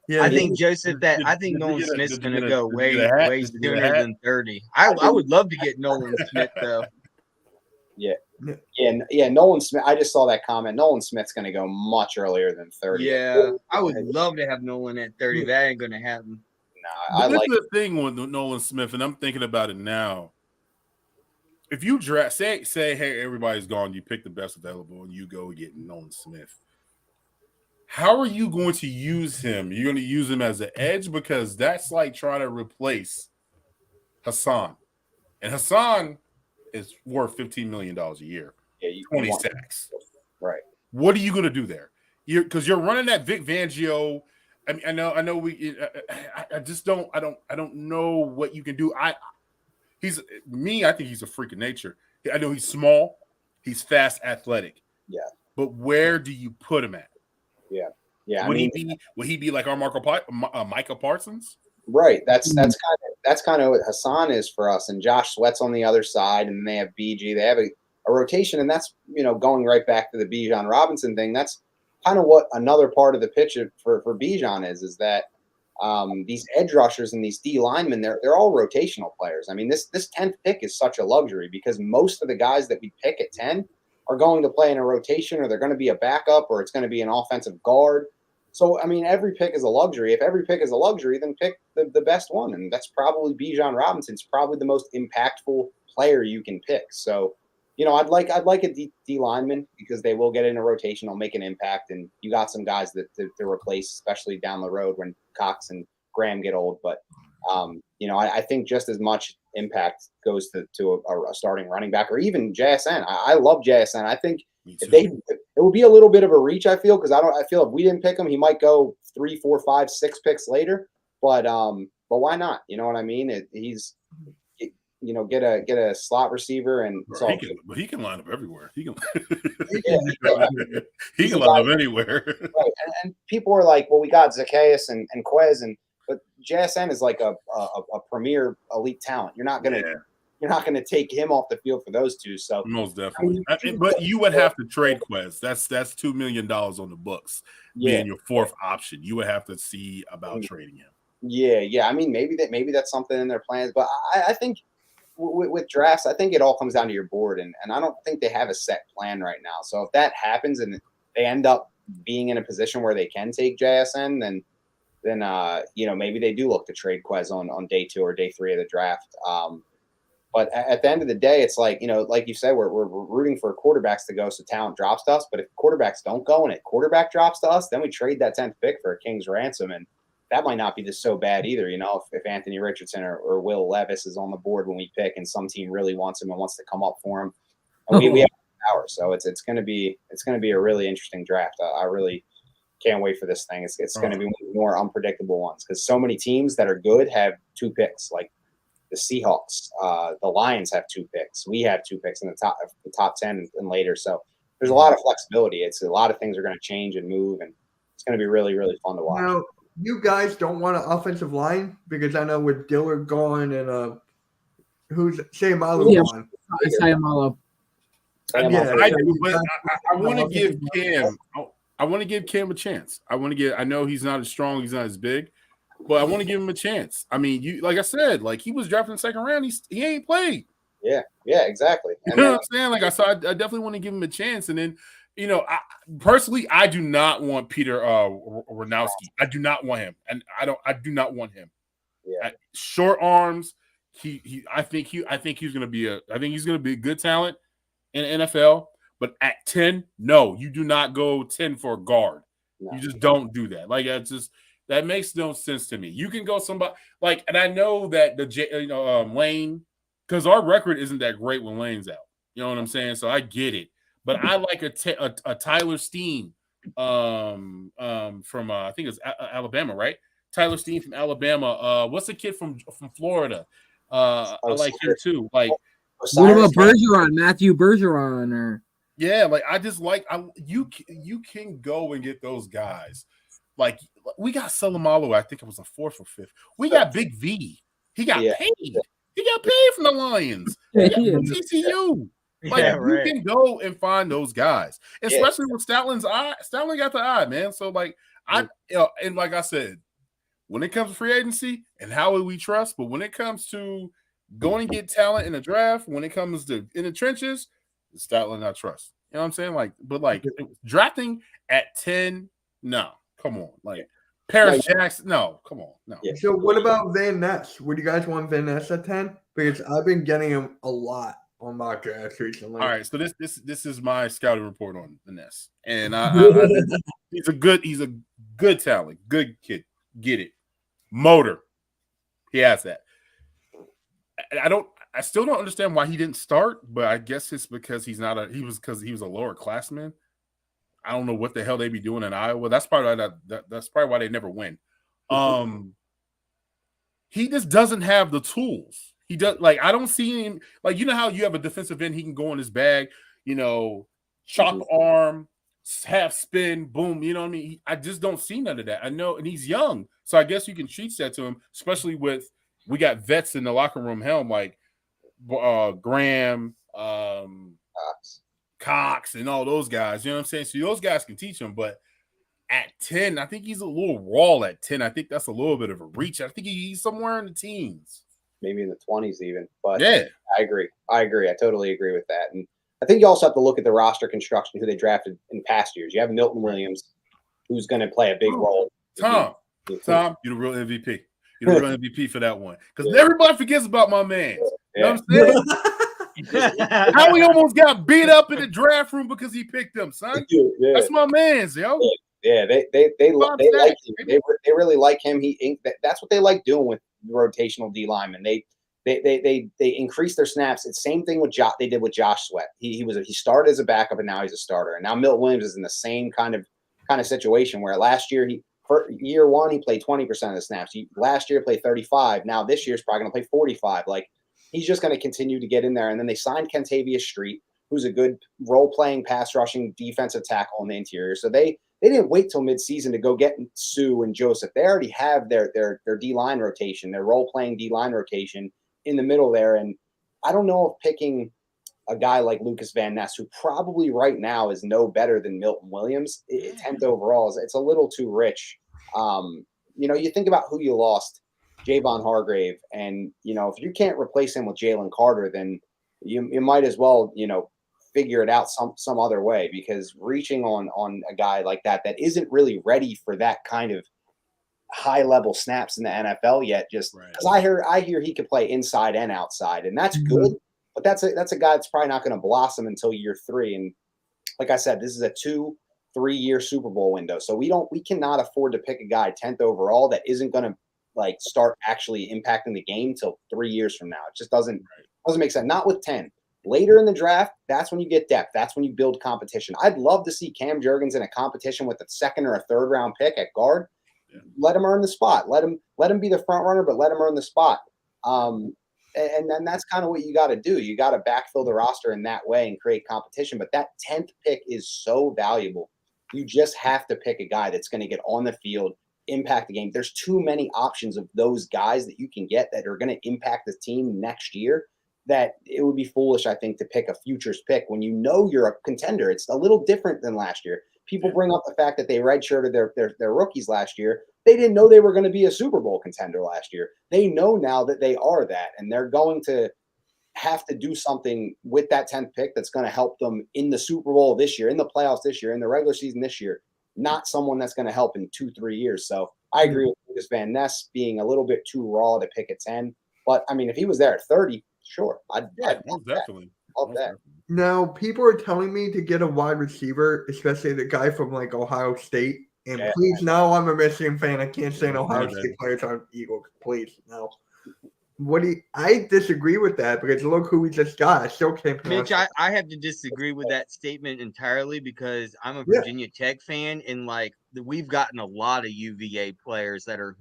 Yeah, I think Joseph. I think Nolan Smith's gonna go way sooner than 30. I would love to get Nolan Smith though. Yeah. Nolan Smith. I just saw that comment. Nolan Smith's going to go much earlier than 30. Yeah, I would love to have Nolan at 30. That ain't gonna happen. No, But this is the thing with Nolan Smith, and I'm thinking about it now. If you draft, say, hey, everybody's gone, you pick the best available, and you go get Nolan Smith. How are you going to use him? You're going to use him as an edge because that's like trying to replace Hassan, and Hassan is worth $15 million a year. Yeah, 20 sacks. Right. What are you going to do there? Because you're running that Vic Fangio. I mean, I know. I just don't. I don't know what you can do. I think he's a freak of nature. I know he's small. He's fast, athletic. Yeah. But where do you put him at? Yeah. Would he be like our Micah Parsons? Right. That's kind of what Hassan is for us, and Josh Sweat's on the other side, and they have BG. They have a rotation, and that's going right back to the Bijan Robinson thing. That's kind of what another part of the pitch for Bijan is that these edge rushers and these D linemen, they're all rotational players. I mean, this 10th pick is such a luxury because most of the guys that we pick at 10 are going to play in a rotation, or they're going to be a backup, or it's going to be an offensive guard. So, I mean, every pick is a luxury. If every pick is a luxury, then pick the best one. And that's probably Bijan Robinson. It's probably the most impactful player you can pick. So, I'd like a D lineman because they will get in a rotation. They'll make an impact. And you got some guys to replace, especially down the road when Cox and Graham get old. But, I think just as much impact goes to a starting running back or even JSN. I love JSN. I think it would be a little bit of a reach, I feel, because I feel if we didn't pick him, he might go 3, 4, 5, 6 picks later. But why not? You know what I mean? Get a slot receiver and he can line up everywhere. He can he can line up anywhere. Right. And people are like, well, we got Zacchaeus and Quez, but JSN is like a premier elite talent. You're not gonna take him off the field for those two. So most definitely. But you would have to trade Quez. That's $2 million on the books. Being your fourth option. You would have to see about trading him. Yeah. I mean, maybe that's something in their plans. But I think with drafts, I think it all comes down to your board, and I don't think they have a set plan right now. So if that happens and they end up being in a position where they can take JSN, then maybe they do look to trade Quez on day 2 or day 3 of the draft. But at the end of the day, it's like, like you said, we're rooting for quarterbacks to go so talent drops to us. But if quarterbacks don't go and a quarterback drops to us, then we trade that 10th pick for a king's ransom. And that might not be just so bad either. If Anthony Richardson or Will Levis is on the board when we pick and some team really wants him and wants to come up for him, and we have power. So it's going to be a really interesting draft. I really can't wait for this thing. It's going to be one of the more unpredictable ones because so many teams that are good have 2 picks. Like the Seahawks, the Lions have 2 picks. We have 2 picks in the top 10 and later. So there's a lot of flexibility. It's a lot of things are going to change and move, and it's going to be really, really fun to watch. Now, you guys don't want an offensive line because I know with Dillard gone and who's Sayamalu gone. Sayamalu. I want to give Cam. I want to give Cam a chance. I know he's not as strong, he's not as big, but I want to give him a chance. I mean, like I said, like he was drafted in the 2nd round. He ain't played. Yeah, exactly. You know what I'm saying? I definitely want to give him a chance. And then, personally, I do not want Peter Ranowski. I do not want him, and I do not want him. Yeah, short arms. I think he's going to be a good talent in NFL. But at 10, no, you do not go 10 for a guard. No. You just don't do that. Like that makes no sense to me. You can go somebody and I know that Lane, because our record isn't that great when Lane's out. You know what I'm saying? So I get it. But I like a Tyler Steen from I think it's Alabama, right? Tyler Steen from Alabama. What's the kid from Florida? I like him too. Like what about Bergeron, Matthew Bergeron, or I just like you can go and get those guys. Like we got Salamalu, I think it was a 4th or 5th. We got Big V. He got paid. He got paid from the Lions. He got from TCU. You can go and find those guys, especially with Stoutland's eye. Stoutland got the eye, man. So and like I said, when it comes to free agency and how will we trust, but when it comes to going and get talent in the draft, when it comes to in the trenches, it's Statler I trust. You know what I'm saying? Like, but like drafting at 10, no, come on. Like Paris Jackson, no, come on, no. Yeah. So what about Van Ness? Would you guys want Van Ness at 10? Because I've been getting him a lot on mock drafts recently. All right, so this is my scouting report on Van Ness, and he's a good talent, good kid, get it, motor, he has that. I still don't understand why he didn't start, but I guess it's because he was a lower classman. I don't know what the hell they be doing in Iowa. That's probably why they never win. He just doesn't have the tools. He does like I don't see him like you know how you have a defensive end, he can go in his bag, chop arm, half spin, boom. You know what I mean? I just don't see none of that. I know, and he's young, so I guess you can teach that to him, especially with we got vets in the locker room helm like Graham, Cox, and all those guys. You know what I'm saying? So those guys can teach him, but at 10, I think he's a little raw at 10. I think that's a little bit of a reach. I think he's somewhere in the teens. Maybe in the 20s even. But yeah, I agree. I totally agree with that. And I think you also have to look at the roster construction, who they drafted in past years. You have Milton Williams, who's going to play a big role. Tom, you're the real MVP. You're the real MVP for that one. Because everybody forgets about my man. You know what I'm saying? How he almost got beat up in the draft room because he picked him, son. Yeah. That's my man's, yo. Yeah, they like him. They really like him. That's what they like doing with rotational D linemen. They increase their snaps. It's the same thing with they did with Josh Sweat. He started as a backup and now he's a starter. And now Milton Williams is in the same kind of situation where last year year one he played 20% of the snaps. Last year played 35. Now this year's probably going to play 45. Like he's just going to continue to get in there. And then they signed Kentavious Street, who's a good role-playing, pass-rushing defensive tackle on the interior. So they didn't wait till midseason to go get Sue and Joseph. They already have their D-line rotation, their role-playing D-line rotation in the middle there. And I don't know if picking a guy like Lucas Van Ness, who probably right now is no better than Milton Williams, 10th overall, it's a little too rich. You think about who you lost, Javon Hargrave, and, if you can't replace him with Jalen Carter, then you might as well, figure it out some other way, because reaching on a guy like that isn't really ready for that kind of high level snaps in the NFL yet, just because I hear he could play inside and outside, and that's good, but that's a guy that's probably not going to blossom until year 3. And like I said, this is a 2-3 year Super Bowl window, so we cannot afford to pick a guy 10th overall that isn't going to like start actually impacting the game till 3 years from now. It just doesn't make sense. Not with 10. Later in the draft, that's when you get depth. That's when you build competition. I'd love to see Cam Jurgens in a competition with a 2nd or a 3rd round pick at guard. Yeah. Let him earn the spot. Let him be the front runner, but let him earn the spot. And then that's kind of what you got to do. You got to backfill the roster in that way and create competition. But that 10th pick is so valuable. You just have to pick a guy that's going to get on the field, impact the game. There's too many options of those guys that you can get that are going to impact the team next year, that it would be foolish, I think, to pick a futures pick when you're a contender. It's a little different than last year. People bring up the fact that they redshirted their rookies last year. They didn't know they were going to be a Super Bowl contender last year. They know now that they are that, and they're going to have to do something with that 10th pick that's going to help them in the Super Bowl this year, in the playoffs this year, in the regular season this year, not someone that's going to help in 2-3 years. So I agree with Lucas Van Ness being a little bit too raw to pick at 10. But, I mean, if he was there at 30, sure. I'd definitely. Love that. Now, people are telling me to get a wide receiver, especially the guy from like Ohio State. And please, now I'm a Michigan fan. I can't stand Ohio State players on Eagles. Please, no. I disagree with that, because look who we just got. I still can't pronounce Mitch, I have to disagree with that statement entirely, because I'm a Virginia Tech fan, and like we've gotten a lot of UVA players that are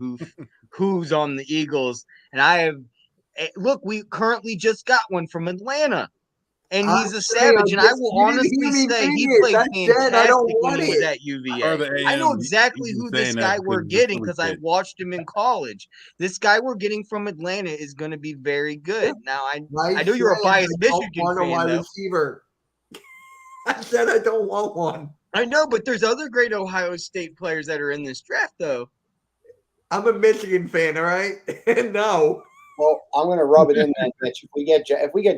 who's on the Eagles, and we currently just got one from Atlanta. And he's a savage, and I will honestly say he played fantastic when he was at UVA. I know exactly who this guy we're getting, because I watched him in college. This guy we're getting from Atlanta is going to be very good. Now, I know you're a biased Michigan fan, though. Receiver. I said I don't want one. I know, but there's other great Ohio State players that are in this draft, though. I'm a Michigan fan, all right? No. Well, I'm going to rub it in, man, Mitch. If we get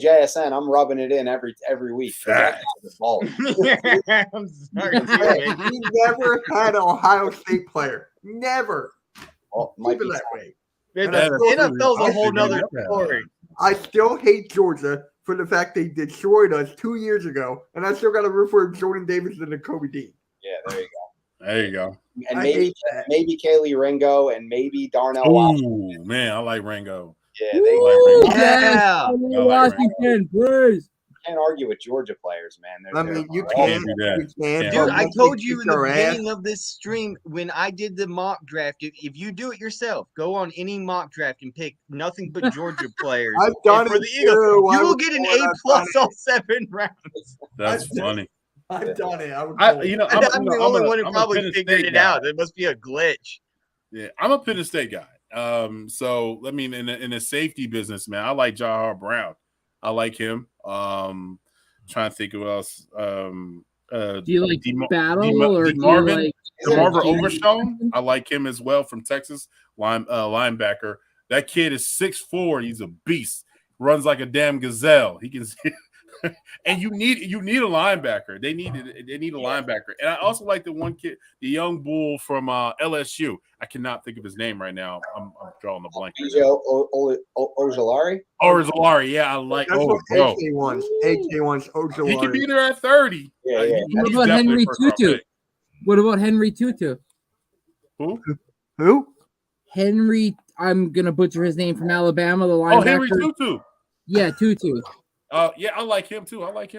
JSN, I'm rubbing it in every week. 'Cause that Facts. guy's a baller. I'm sorry, too, man. We never had an Ohio State player. Never. Well, might Keep it be that way. Man, And the I still- NFL's a whole I nother think we story. I still hate Georgia for the fact they destroyed us 2 years ago, and I still got to root for Jordan Davis and Kobe Dean. Yeah, there you go. There you go. And I maybe hate that. maybe Kaylee Ringo and maybe Darnell Washington. Ooh, man, I like Rango. Yeah, they Woo, Rango. yes, Yeah. Washington, please. can't argue with Georgia players, man. I mean, you all- can't. do that. You can. Yeah. Dude, but I once told they you kick in the your ass- beginning of this stream when I did the mock draft, if you do it yourself, go on any mock draft and pick nothing but Georgia players. I've done for it the Eagles. too. You I will was get an bored. A I've plus done all 7 rounds. That's I- funny. I've done it. I was I'm, bored. I'm you know, the only one who I'm a probably Penn figured State it guy. out. There must be a glitch. Yeah, I'm a Penn State guy. So I mean, in the safety business, man, I like Jahar Brown. I like him. Trying to think who else. Do you like DeMar- battle DeMar- or do you DeMarvin? like DeMarvin G- Overshown, I like him as well from Texas, linebacker. That kid is 6'4". He's a beast. Runs like a damn gazelle. He can, and you need a linebacker. They need a linebacker. And I also like the one kid, the young bull from LSU. I cannot think of his name right now. I'm drawing a blank. DJ Ojolari. Ojolari, yeah, I like. That's Oh, what bro, AK wants. AK wants he could Ojolari. be there at 30. Yeah, yeah. What He's about definitely Henry a first-round Tutu? pick. What about Henry Tutu? Who? Who? Henry, I'm gonna butcher his name, from Alabama, the linebacker. Oh, Henry Tutu. Yeah, Tutu. Yeah, I like him too. Yeah, I like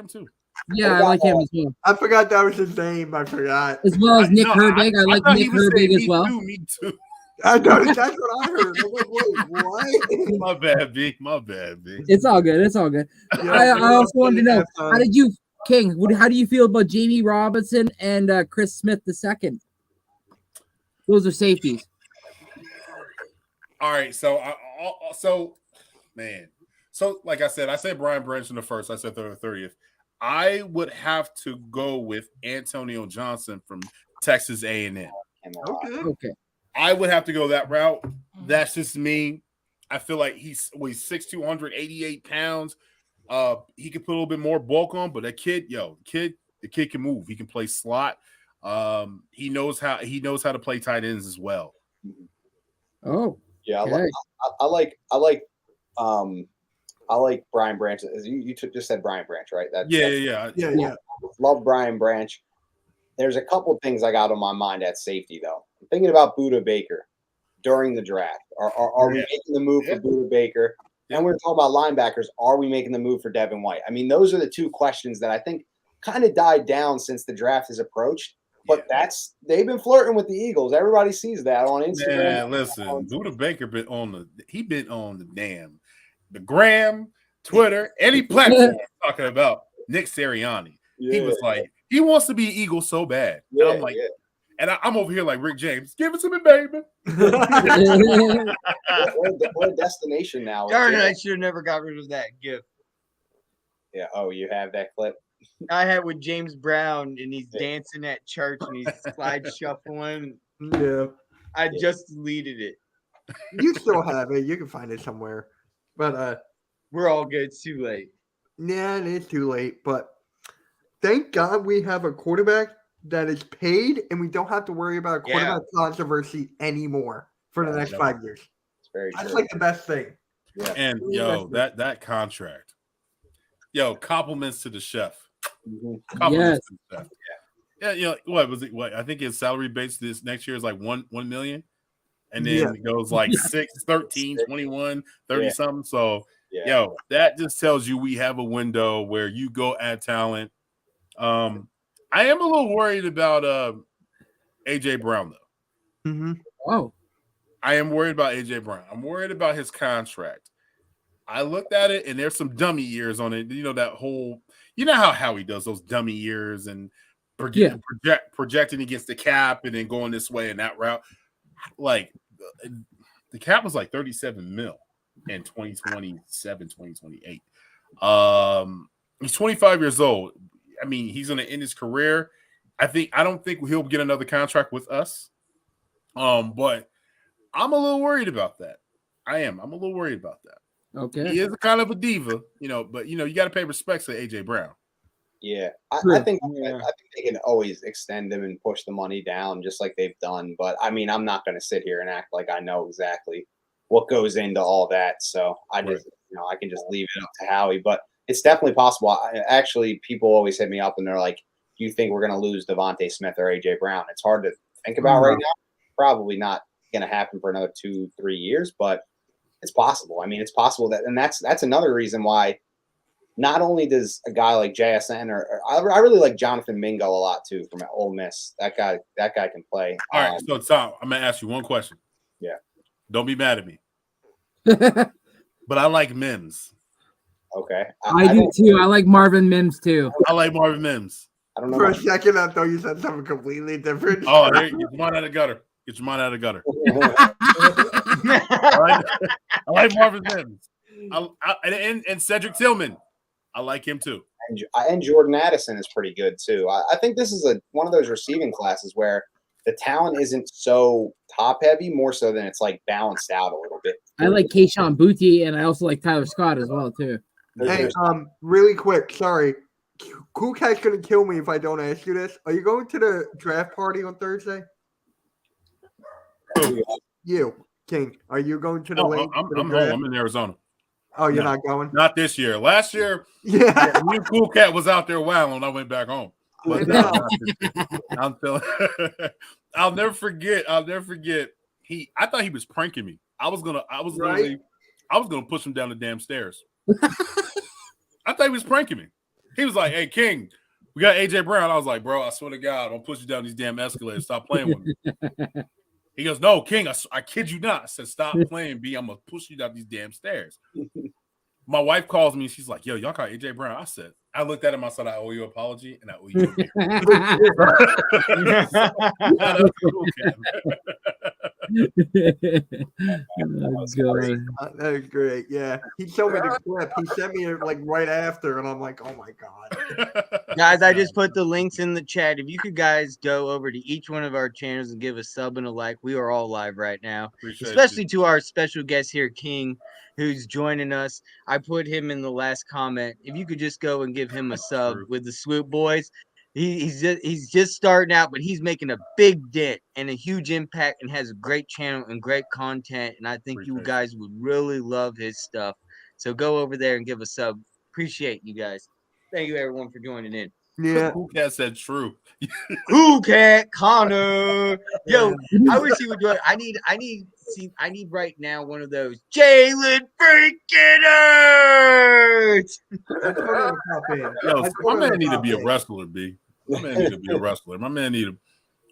him as well. I forgot that was his name. I forgot. As well as Nick No, Herbig. I like thought Nick he was saying Herbig as me well. Too, me too. I know that's what I heard. I'm like, wait, what? My bad, B. My bad, B. It's all good. It's all good. Yeah, I also wanted to know, have how fun. did you, King? How do you feel about Jamie Robinson and Chris Smith II? Those are safeties. All right, so man, so like I said Brian Branch in the first. I said the 30th. I would have to go with Antonio Johnson from Texas A&M. Okay. Okay. I would have to go that route. That's just me. I feel like he's 6'2", 188 pounds. He could put a little bit more bulk on, but the kid can move. He can play slot. He knows how to play tight ends as well. Oh. Yeah, okay. I like Brian Branch. You just said Brian Branch, right? Yeah. Love Brian Branch. There's a couple things I got on my mind at safety, though. I'm thinking about Budda Baker during the draft. Are we making the move for Budda Baker? And we're talking about linebackers. Are we making the move for Devin White? I mean, those are the two questions that I think kind of died down since the draft has approached. But they've been flirting with the Eagles. Everybody sees that on Instagram. Man, listen, Budda Baker been on the gram, Twitter, any platform talking about Nick Sirianni. Yeah. He was like, he wants to be an Eagle so bad. Yeah, and I'm like, and I'm over here like Rick James, give it to me, baby. We're a destination now. Darn it, I should have never got rid of that gift. Yeah. Oh, you have that clip? I had with James Brown, and he's dancing at church, and he's slide shuffling. Yeah. I just deleted it. You still have it. You can find it somewhere. But We're all good. It's too late. yeah, it is too late. But thank God we have a quarterback that is paid, and we don't have to worry about a quarterback controversy anymore for the next 5 years. It's very true. That's like the best thing. Yeah. And that contract. Compliments to the chef. Mm-hmm. Compliments to the chef. Yeah, what was it? What I think his salary base this next year is like 1 million. And then it goes like 6, 13, 21, 30 something. So that just tells you we have a window where you go add talent. I am a little worried about AJ Brown though. Mm-hmm. Oh. I am worried about AJ Brown. I'm worried about his contract. I looked at it and there's some dummy years on it. You know, that whole, you know how he does those dummy years and projecting against the cap and then going this way and that route. Like the cap was like 37 mil in 2027, 2028. He's 25 years old. I mean, he's going to end his career. I don't think he'll get another contract with us. But I'm a little worried about that. I am. I'm a little worried about that. Okay. He is kind of a diva, but you got to pay respects to AJ Brown. Yeah, True. I think they can always extend him and push the money down just like they've done. But I mean, I'm not going to sit here and act like I know exactly what goes into all that. So I just, I can just leave it up to Howie. But it's definitely possible. Actually, people always hit me up and they're like, "Do you think we're going to lose Devontae Smith or AJ Brown?" It's hard to think about right now. Probably not going to happen for another 2-3 years, but it's possible. I mean, it's possible and that's another reason why. Not only does a guy like JSN or I really like Jonathan Mingo a lot too from Ole Miss. That guy can play. All right, so Tom, I'm gonna ask you one question. Yeah. Don't be mad at me. But I like Mims. Okay. I do too. I like Marvin Mims too. I like Marvin Mims. I don't know. For a second, I thought you said something completely different. Oh, get your mind out of the gutter. Get your mind out of the gutter. I like Marvin Mims. And Cedric Tillman. I like him too. And Jordan Addison is pretty good too. I think this is one of those receiving classes where the talent isn't so top heavy, more so than it's like balanced out a little bit. I like Keyshawn Booty, and I also like Tyler Scott as well too. Hey, really quick, sorry. Cool Cat's gonna kill me if I don't ask you this. Are you going to the draft party on Thursday? You, King. Are you going to the link? I'm home. I'm in Arizona. Oh, you're not going? Not this year. Last year, me and Cool Cat was out there wilding. I went back home. But I'm telling I'll never forget. I thought he was pranking me. I was gonna push him down the damn stairs. I thought he was pranking me. He was like, "Hey, King, we got AJ Brown." I was like, "Bro, I swear to God, don't push you down these damn escalators. Stop playing with me." He goes, "No, King, I kid you not." I said, "Stop playing, B. I'm gonna push you down these damn stairs." My wife calls me. She's like, "Yo, y'all got AJ Brown." I looked at him. I said, "I owe you an apology, and I owe you That is great. Yeah, he showed me the clip. He sent me it like right after, and I'm like, "Oh my god!" Guys, I just put the links in the chat. If you could guys go over to each one of our channels and give a sub and a like, we are all live right now. Especially to our special guest here, King, who's joining us. I put him in the last comment. If you could just go and give him a sub with the Swoop Boys. He's just starting out, but he's making a big dent and a huge impact and has a great channel and great content. And I think you guys would really love his stuff. So go over there and give a sub. Appreciate you guys. Thank you everyone for joining in. Yeah. Cool Cat said true. Cool Cat Connor. Yo, I wish he would do it. I need right now one of those Jalen freaking Hurts. Yo, my man need to be a wrestler, B. My man need to be a wrestler. My man need a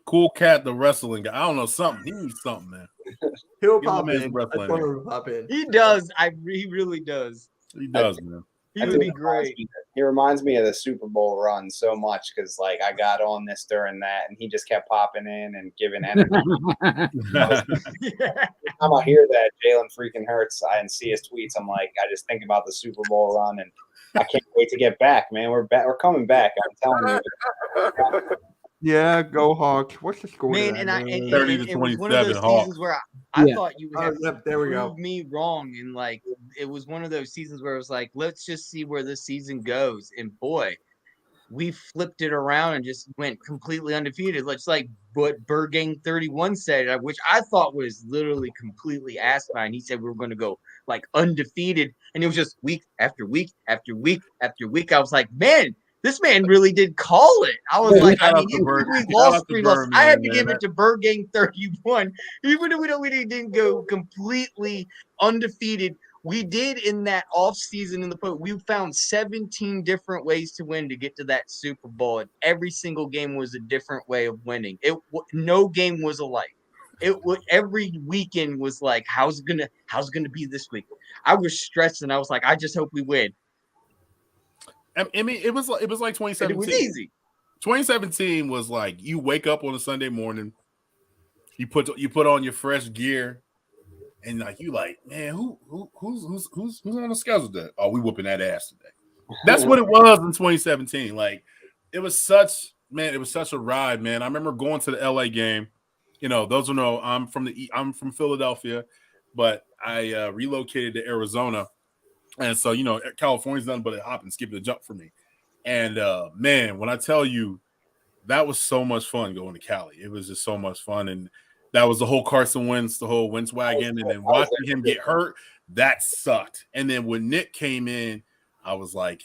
Cool Cat, the wrestling guy. I don't know, something. He needs something, man. He'll pop in. He does. He really does. He does, man. He would be great. He reminds me of the Super Bowl run so much because, like, I got on this during that, and he just kept popping in and giving energy. Every time I hear that Jalen freaking Hurts and see his tweets, I'm like, I just think about the Super Bowl run, and I can't wait to get back, man. We're back. We're coming back. I'm telling you. Yeah, go Hawks. What's the score? Man, and 30 to 27 Hawks. Where I thought you would have there we go. proved me wrong, and like it was one of those seasons where it was like, let's just see where this season goes. And boy, we flipped it around and just went completely undefeated. Just like what Bergang 31 said, which I thought was literally completely asinine. He said we were going to go like undefeated, and it was just week after week after week after week. I was like, man, this man really did call it. I was like, I mean, we lost 3 losses. I had to give it to Bergang 31. Even if we didn't go completely undefeated, we did in that offseason in the post. We found 17 different ways to win to get to that Super Bowl, and every single game was a different way of winning. No game was alike. Every weekend was like, how's it gonna be this week? I was stressed, and I was like, I just hope we win. I mean, it was like 2017. It was easy. 2017 was like you wake up on a Sunday morning, you put on your fresh gear, and like you like, man, who's on the schedule today? Oh, we whooping that ass today. That's what it was in 2017. Like it was such a ride, man. I remember going to the LA game. those who know, I'm from Philadelphia, but I relocated to Arizona, and so California's nothing but a hop and skip and a jump for me. And man, when I tell you, that was so much fun going to Cali. It was just so much fun, and that was the whole Carson Wentz, the whole Wentz wagon, and then watching him get hurt, that sucked. And then when Nick came in, I was like,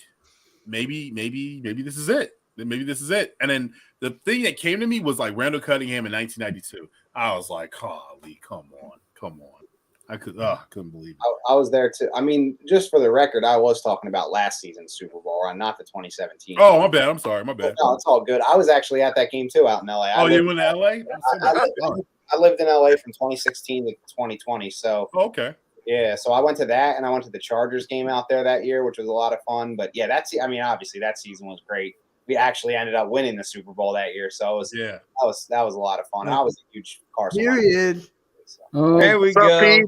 maybe this is it. Maybe this is it. And then the thing that came to me was like Randall Cunningham in 1992. I was like, "Holy, come on!" I couldn't believe it. I was there too. I mean, just for the record, I was talking about last season's Super Bowl run, not the 2017. Oh, my bad. I'm sorry. My bad. No, it's all good. I was actually at that game too out in LA. You went to LA? I lived in LA from 2016 to 2020. So okay. Yeah, so I went to that, and I went to the Chargers game out there that year, which was a lot of fun. But yeah, obviously that season was great. We actually ended up winning the Super Bowl that year, so that was a lot of fun. I was a huge Carson. Period. Oh, There we What's up, go.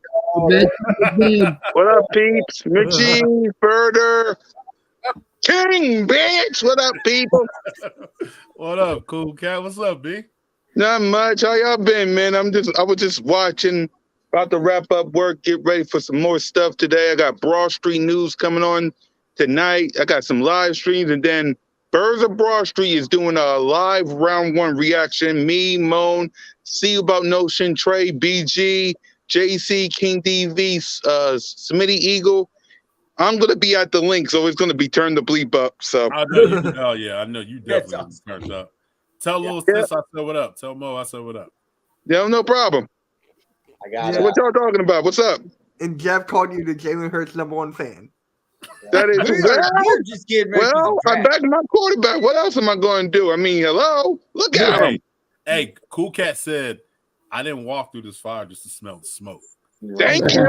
Pete? What up, Peeps? Mitchie, Furter, King, bitch. What up, people? What up, Cool Cat? What's up, B? Not much. How y'all been, man? I was just watching. About to wrap up work, get ready for some more stuff today. I got Broad Street News coming on tonight. I got some live streams, and then Birds of Broad Street is doing a live round one reaction. Me, Moan, See You About Notion, Trey, BG, JC, King DV, Smitty Eagle. I'm gonna be at the link, so it's gonna be turned the bleep up. So I know you. Oh yeah, I know you definitely turned up. Tell little sis I said what up. Tell Mo I said what up. Yeah, no problem. I got So what y'all talking about? What's up? And Jeff called you the Jalen Hurts #1 fan. That is We're just getting ready. I'm back to my quarterback. What else am I going to do? I mean, hello, look at him. Hey, Cool Cat said, "I didn't walk through this fire just to smell the smoke." Thank you.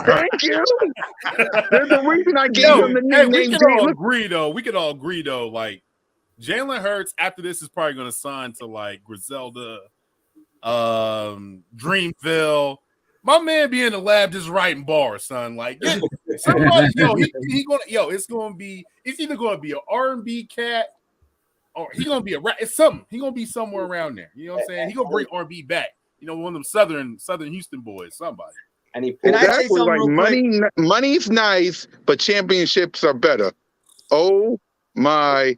Thank you. There's a reason I gave him the nickname. We can all agree though. Like Jalen Hurts after this is probably going to sign to like Griselda, Dreamville. My man be in the lab just writing bars, son. Like somebody, it's gonna be. It's either gonna be an R&B cat, or he's gonna be a rap. It's something. He's gonna be somewhere around there. You know what I'm saying? He's gonna bring R&B back. One of them southern Houston boys. Somebody. And he exactly like money's nice, but championships are better. Oh my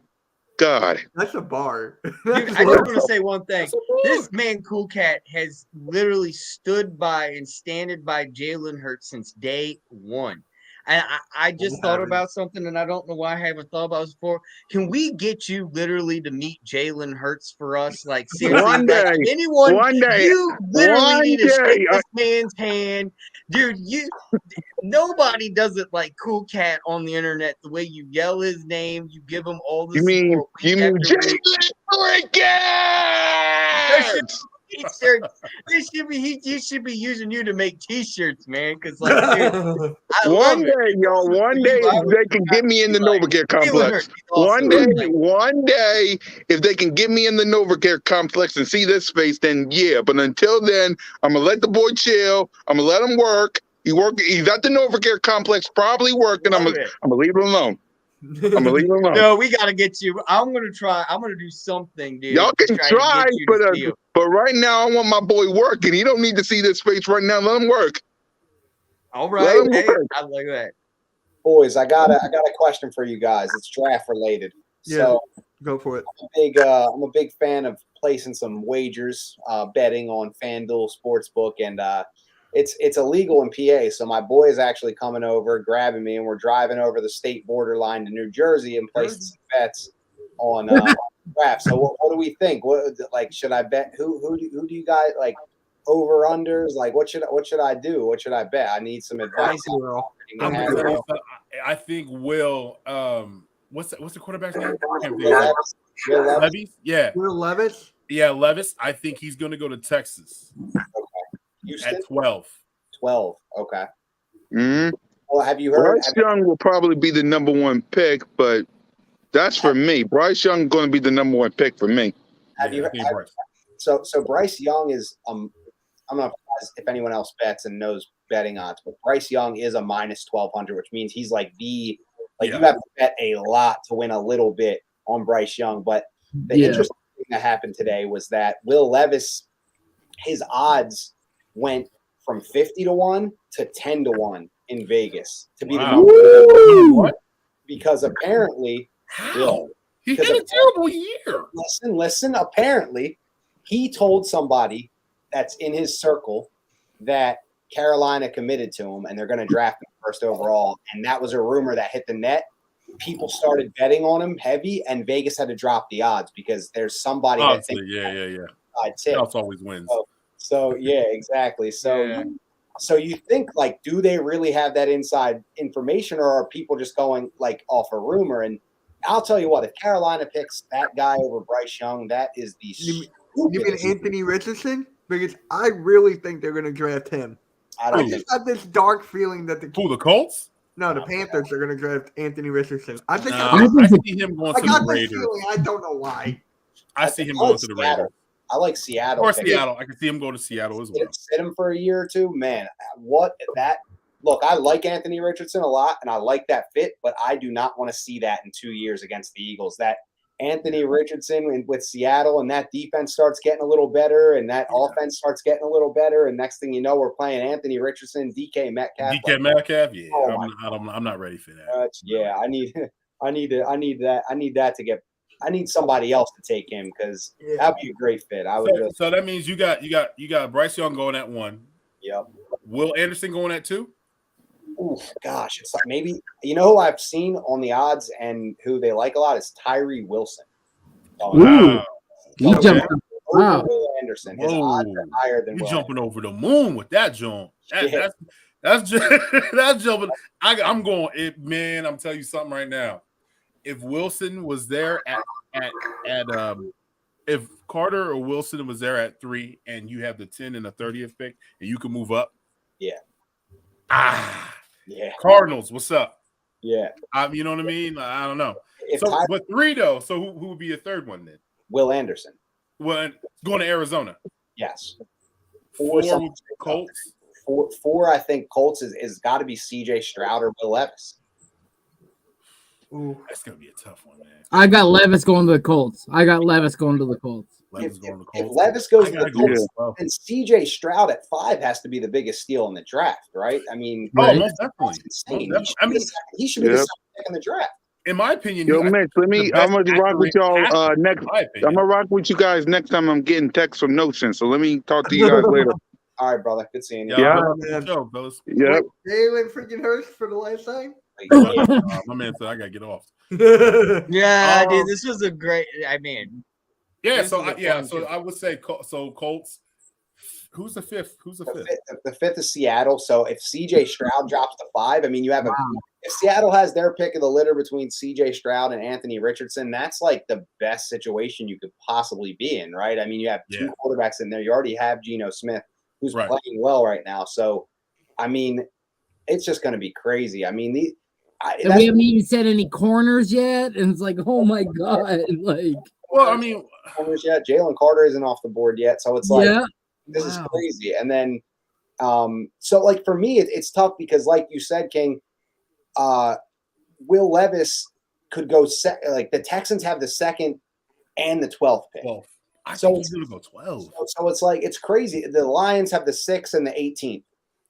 God. That's a bar. Dude, I just want to say one thing. This man, Cool Cat, has literally stood by and standed by Jalen Hurts since day one. And I just thought about something, and I don't know why I haven't thought about this before. Can we get you literally to meet Jalen Hurts for us? Like, seriously, one day, you literally need to shake this man's hand. Dude, nobody does it like Cool Cat on the internet, the way you yell his name, you give him all the support. You mean Jalen Hurts? T-shirts. He should be using you to make T-shirts, man. Because dude, one day, if they can get me in the NovaCare complex. One day, if they can get me in the NovaCare complex and see this space, then yeah. But until then, I'm gonna let the boy chill. I'm gonna let him work. He's at the NovaCare complex, probably working. I'm gonna leave him alone. No, we gotta get you. I'm gonna try. I'm gonna do something, dude. Y'all can try, but right now I want my boy working. He don't need to see this space right now. Let him work. All right, I like that. Boys, I got a question for you guys. It's draft related. Yeah, so go for it. I'm a big fan of placing some wagers, betting on FanDuel Sportsbook, and it's illegal in PA. So my boy is actually coming over, grabbing me, and we're driving over the state borderline to New Jersey and placing some bets on draft. So what do we think? Should I bet? Who do you guys like? Over unders? Like what should I do? What should I bet? I need some advice. I think Will. What's the quarterback's name? Will Levis. Yeah. Will Levis. Yeah, Levis. I think he's going to go to Texas. Houston? At 12. 12. Okay. Mm-hmm. Well, have you heard? Bryce Young will probably be the #1 pick, but that's for me. Bryce Young going to be the #1 pick for me. Have you? So Bryce Young is I'm not surprised if anyone else bets and knows betting odds, but Bryce Young is a -1200, which means he's like you have to bet a lot to win a little bit on Bryce Young. But the interesting thing that happened today was that Will Levis his odds went from 50-1 to 10-1 in Vegas to be the number one. What? Because apparently, How? He because had a terrible year. Listen. Apparently, he told somebody that's in his circle that Carolina committed to him and they're going to draft him first overall. And that was a rumor that hit the net. People started betting on him heavy, and Vegas had to drop the odds because there's somebody that thinks House always wins. So yeah, exactly. So you think, like, do they really have that inside information, or are people just going like off a rumor? And I'll tell you what, if Carolina picks that guy over Bryce Young, that is the You mean Anthony Richardson? Because I really think they're going to draft him. I just have this dark feeling that the Colts? No, the Panthers are going to draft Anthony Richardson. I think I see him going to the Raiders. Feeling, I don't know why. I see him going to the Raiders. I like Seattle. Or Seattle. I can see him go to Seattle as well. Sit him for a year or two. Man, what that – look, I like Anthony Richardson a lot, and I like that fit, but I do not want to see that in 2 years against the Eagles. That Anthony Richardson with Seattle, and that defense starts getting a little better, and that offense starts getting a little better, and next thing you know, we're playing Anthony Richardson, DK Metcalf. Metcalf, yeah. I'm not ready for that. I need that to get. I need somebody else to take him because that'd be a great fit. So that means you got Bryce Young going at 1. Yep. Will Anderson going at 2? Oof, gosh, it's like maybe who I've seen on the odds and who they like a lot is Tyree Wilson. Wow. Wow. Anderson. His odds are higher than You're jumping over the moon with that joint. That's jumping. I'm going. Man, I'm telling you something right now. If Wilson was there if Carter or Wilson was there at 3 and you have the 10 and the 30th pick and you can move up. Yeah. Yeah. Cardinals, what's up? Yeah. You know what I mean? I don't know. But 3 though. So who would be your third one then? Will Anderson. Well, going to Arizona. Yes. 4 Colts. 4 I think Colts is got to be CJ Stroud or Will Levis. Ooh, that's gonna be a tough one, man. I got Levis going to the Colts. If Levis goes to the Colts, then CJ Stroud at 5 has to be the biggest steal in the draft, right? I mean, most definitely. Insane. He should be the second pick in the draft. In my opinion, Mitch, I'm gonna rock with y'all next. I'm gonna rock with you guys next time. I'm getting texts from Notion, so let me talk to you guys later. All right, brother. Good seeing you. Yeah. Jalen freaking Hurts for the last time. My man said I gotta get off. Yeah, dude, this was a great. I mean, So I would say Colts. Who's the fifth? The fifth is Seattle. So if CJ Stroud drops to 5, I mean, you have if Seattle has their pick of the litter between CJ Stroud and Anthony Richardson, that's like the best situation you could possibly be in, right? I mean, you have 2 quarterbacks in there. You already have Geno Smith, who's playing well right now. So, I mean, it's just going to be crazy. I mean, we haven't even said any corners yet, and it's like, oh my god, like. Well, I mean, corners yet. Jalen Carter isn't off the board yet, so it's like this is crazy. And then, so like for me, it's tough because, like you said, King, Will Levis could go. Like the Texans have the 2nd and the 12th pick. So he's going to go 12. So it's like it's crazy. The Lions have the 6th and the 18th.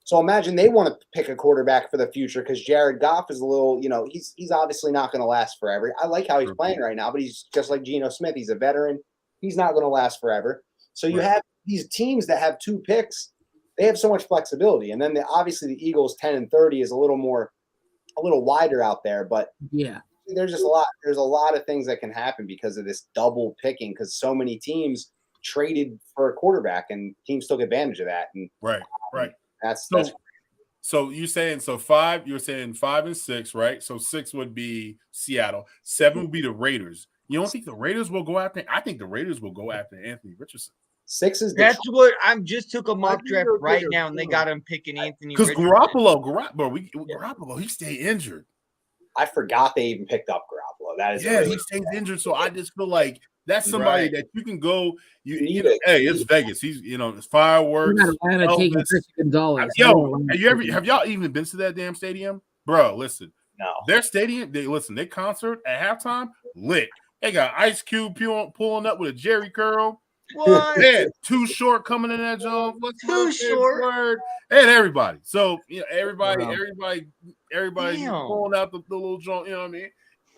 So imagine they want to pick a quarterback for the future because Jared Goff is a little, he's obviously not going to last forever. I like how he's playing right now, but he's just like Geno Smith. He's a veteran. He's not going to last forever. So you have these teams that have 2 picks. They have so much flexibility. And then obviously the Eagles 10 and 30 is a little wider out there. But there's just there's a lot of things that can happen because of this double picking because so many teams traded for a quarterback and teams took advantage of that. And right. That's so you're saying 5, you're saying 5 and 6, right? So 6 would be Seattle, 7 would be the Raiders. You don't think the Raiders will go after? I think the Raiders will go after Anthony Richardson. 6 is that's what I'm just took a mock draft right now, and they got him picking Anthony because Garoppolo, he stayed injured. I forgot they even picked up Garoppolo. That is he stays injured. So I just feel like that's somebody that you can go. Hey, it's Vegas. He's it's fireworks. Have y'all even been to that damn stadium, bro? Listen, no, their stadium. Their concert at halftime lit. They got Ice Cube pulling up with a Jerry curl. What? Yeah, Too Short coming in that job. What's Too Short? word? And everybody. So everybody Damn. pulling out the little joint. You know what I mean?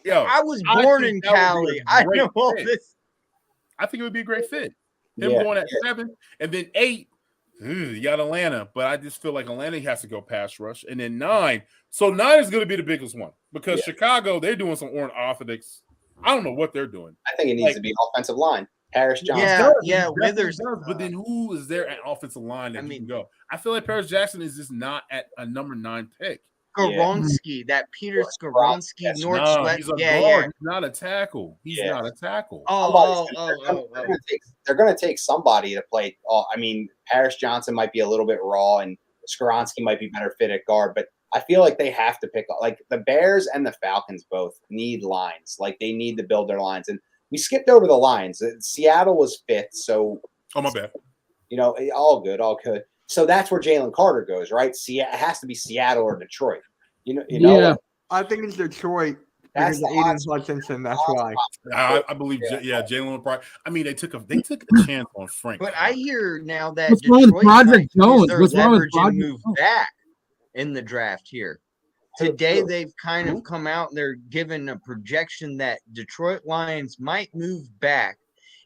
Yo, I was born think in that would be Cali. a I great know all fit. this. I think it would be a great fit. Him Yeah, going at 7 and then 8. You got Atlanta, but I just feel like Atlanta has to go pass rush. And then 9. So 9 is going to be the biggest one because Chicago, they're doing some orthodox. I don't know what they're doing. I think it needs to be offensive line. Paris Johnson. Yeah, Withers. But then who is there at offensive line that you can go? I feel like Paris Jackson is just not at a number 9 pick. Skoronsky, that Peter Skoronsky, He's a Northwest. guard. Yeah. He's not a tackle. He's not a tackle. They're going to take somebody to play. I mean, Paris Johnson might be a little bit raw, and Skoronsky might be better fit at guard. But I feel like they have to pick. Like the Bears and the Falcons both need lines. Like they need to build their lines. And we skipped over the lines. Seattle was 5th, so my bad. All good. So that's where Jalen Carter goes, right? It has to be Seattle or Detroit. Yeah, I think it's Detroit. That's because Aiden Hutchinson. That's why. I believe. Jalen. I mean, they took a chance on Frank. But I hear now that What's wrong with Broderick Jones? What's wrong with move back in the draft here? Today they've kind of come out and they're given a projection that Detroit Lions might move back,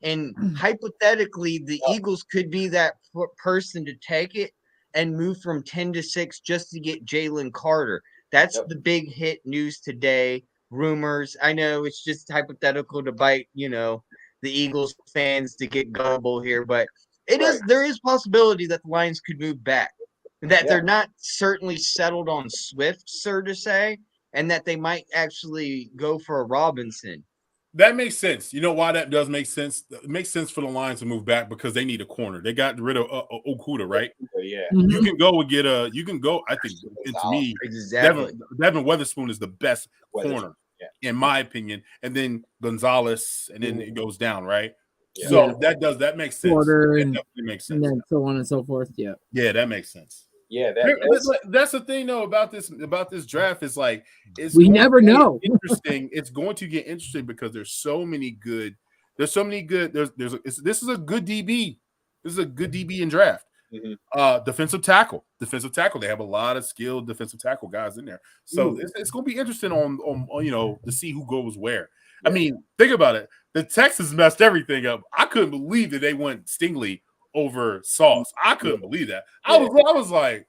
and hypothetically, the Eagles could be that person to take it and move from 10 to 6 just to get Jalen Carter. That's the big hit news today. Rumors. I know it's just hypothetical to bite, the Eagles fans to get gullible here, but there is possibility that the Lions could move back. That they're not certainly settled on Swift, so to say, and that they might actually go for a Robinson. That makes sense. You know why that does make sense? It makes sense for the Lions to move back because they need a corner. They got rid of Okuda, right? Yeah. You can go and get I think, and to me, Devin Weatherspoon is the best corner, in my opinion. And then Gonzalez, and then it goes down, right? Yeah. So that makes sense. Porter that definitely makes sense. And then so on and so forth. Yeah. Yeah, that makes sense. Yeah, that's the thing though about this draft is like we never know. Interesting. It's going to get interesting because there's so many good. This is a good DB. This is a good DB in draft. Mm-hmm. Defensive tackle. They have a lot of skilled defensive tackle guys in there. So it's going to be interesting on to see who goes where. Yeah. I mean, think about it. The Texans messed everything up. I couldn't believe that they went Stingley over Sauce. I couldn't believe that. I was like,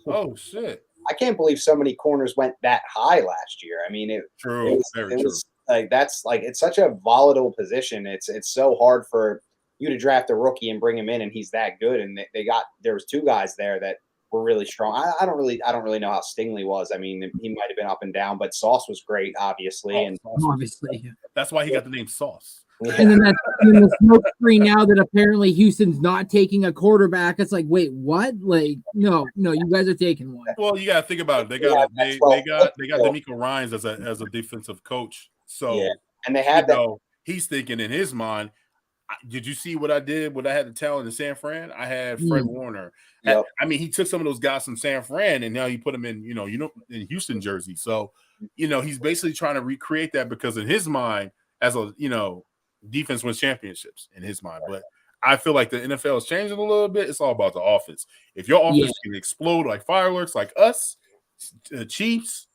oh shit. I can't believe so many corners went that high last year. I mean, it was like it's such a volatile position. It's so hard for you to draft a rookie and bring him in and he's that good. And there was 2 guys there that were really strong. I don't really know how Stingley was. I mean, he might have been up and down, but Sauce was great, obviously. Obviously. That's why he got the name Sauce. And then that's the smoke screen now that apparently Houston's not taking a quarterback. It's like, wait, what? Like, no, you guys are taking one. Well, you got to think about it. They got D'Amico Ryans as a defensive coach. So and they had he's thinking in his mind. Did you see what I did? What I had to tell in San Fran? I had Fred Warner. Yep. I mean, he took some of those guys from San Fran and now he put them in, in Houston jersey. So, he's basically trying to recreate that because in his mind, as a defense wins championships in his mind. But I feel like the NFL is changing a little bit. It's all about the offense. If your offense can explode like fireworks, like us, Chiefs.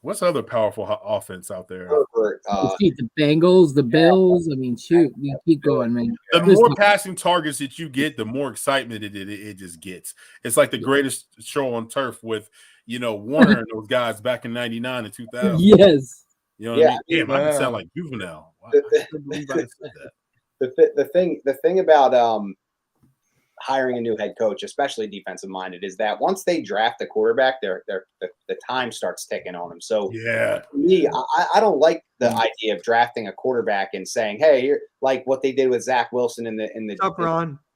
What's other powerful offense out there? The Bengals, the Bills. I mean, shoot, we keep going, man. The more passing targets that you get, the more excitement it just gets. It's like the greatest show on turf with, Warner and those guys back in '99 and 2000. Yes. You know what I mean? Damn, I sound like juvenile. Wow. I couldn't believe I said that. The thing about hiring a new head coach, especially defensive minded, is that once they draft a quarterback, the time starts ticking on them. So for me, I don't like the idea of drafting a quarterback and saying, "Hey, you're like what they did with Zach Wilson in New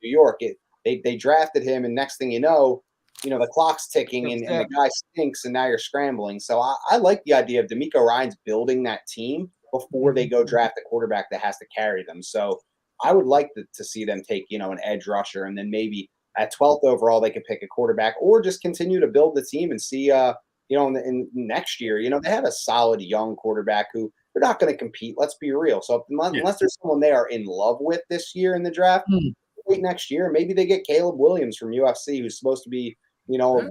York." They drafted him, and next thing you know, the clock's ticking, and the guy stinks, and now you're scrambling. So I like the idea of D'Amico Ryans building that team before they go draft a quarterback that has to carry them. So I would like to see them take, an edge rusher, and then maybe at 12th overall, they could pick a quarterback or just continue to build the team and see, in next year, they have a solid young quarterback who they're not going to compete. Let's be real. So unless there's someone they are in love with this year in the draft, wait next year. Maybe they get Caleb Williams from UFC, who's supposed to be,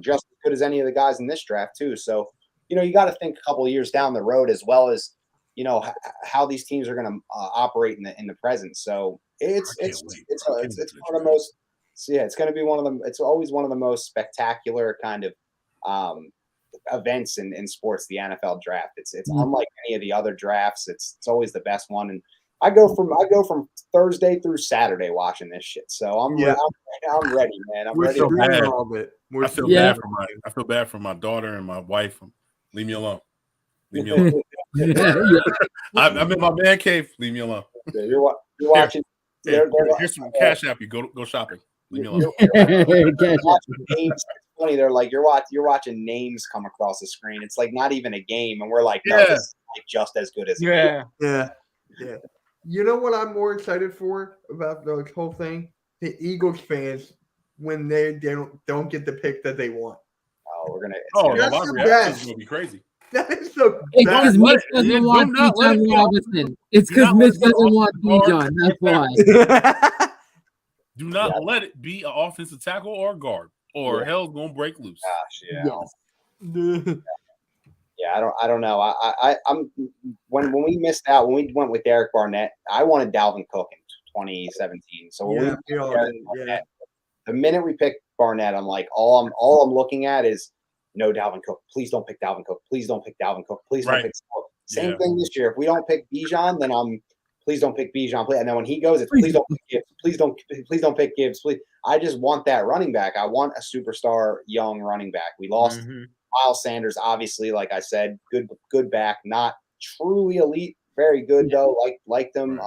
just as good as any of the guys in this draft too. So, you got to think a couple of years down the road, as well as, how these teams are going to operate in the present. So it's one of the most, it's going to be one of them. It's always one of the most spectacular kind of events in sports, the NFL draft. It's unlike any of the other drafts. It's always the best one. And I go from Thursday through Saturday watching this shit. So I'm ready, man. I'm ready. I feel bad for my daughter and my wife. Leave me alone. Leave me alone. I'm in my man cave. Leave me alone. You're watching. Here's some cash app. You go shopping. Leave me alone. It's funny. They're like you're watching names come across the screen. It's like not even a game, and we're like, no, this is like just as good as yeah. You know what I'm more excited for about the whole thing? The Eagles fans when they don't get the pick that they want. Oh, we're gonna. The reaction is gonna be crazy. That is the It's because Mitch doesn't want Bijan Robinson. It's because Mitch doesn't want Bijan. That's why. Do not let it be an offensive tackle or a guard, or hell's gonna break loose. Gosh, yeah. I don't know. I'm when we missed out when we went with Derek Barnett, I wanted Dalvin Cook in 2017. So the minute we picked Barnett, I'm like, all I'm looking at is no Dalvin Cook. Please don't pick Dalvin Cook. Please don't pick Dalvin Cook. Please don't pick Cook. Same thing this year. If we don't pick Bijan, then please don't pick Bijan. And then when he goes, it's please don't pick Gibbs. Please don't pick Gibbs. Please. I just want that running back. I want a superstar young running back. We lost Miles Sanders, obviously, like I said, good back, not truly elite, very good though. Liked him.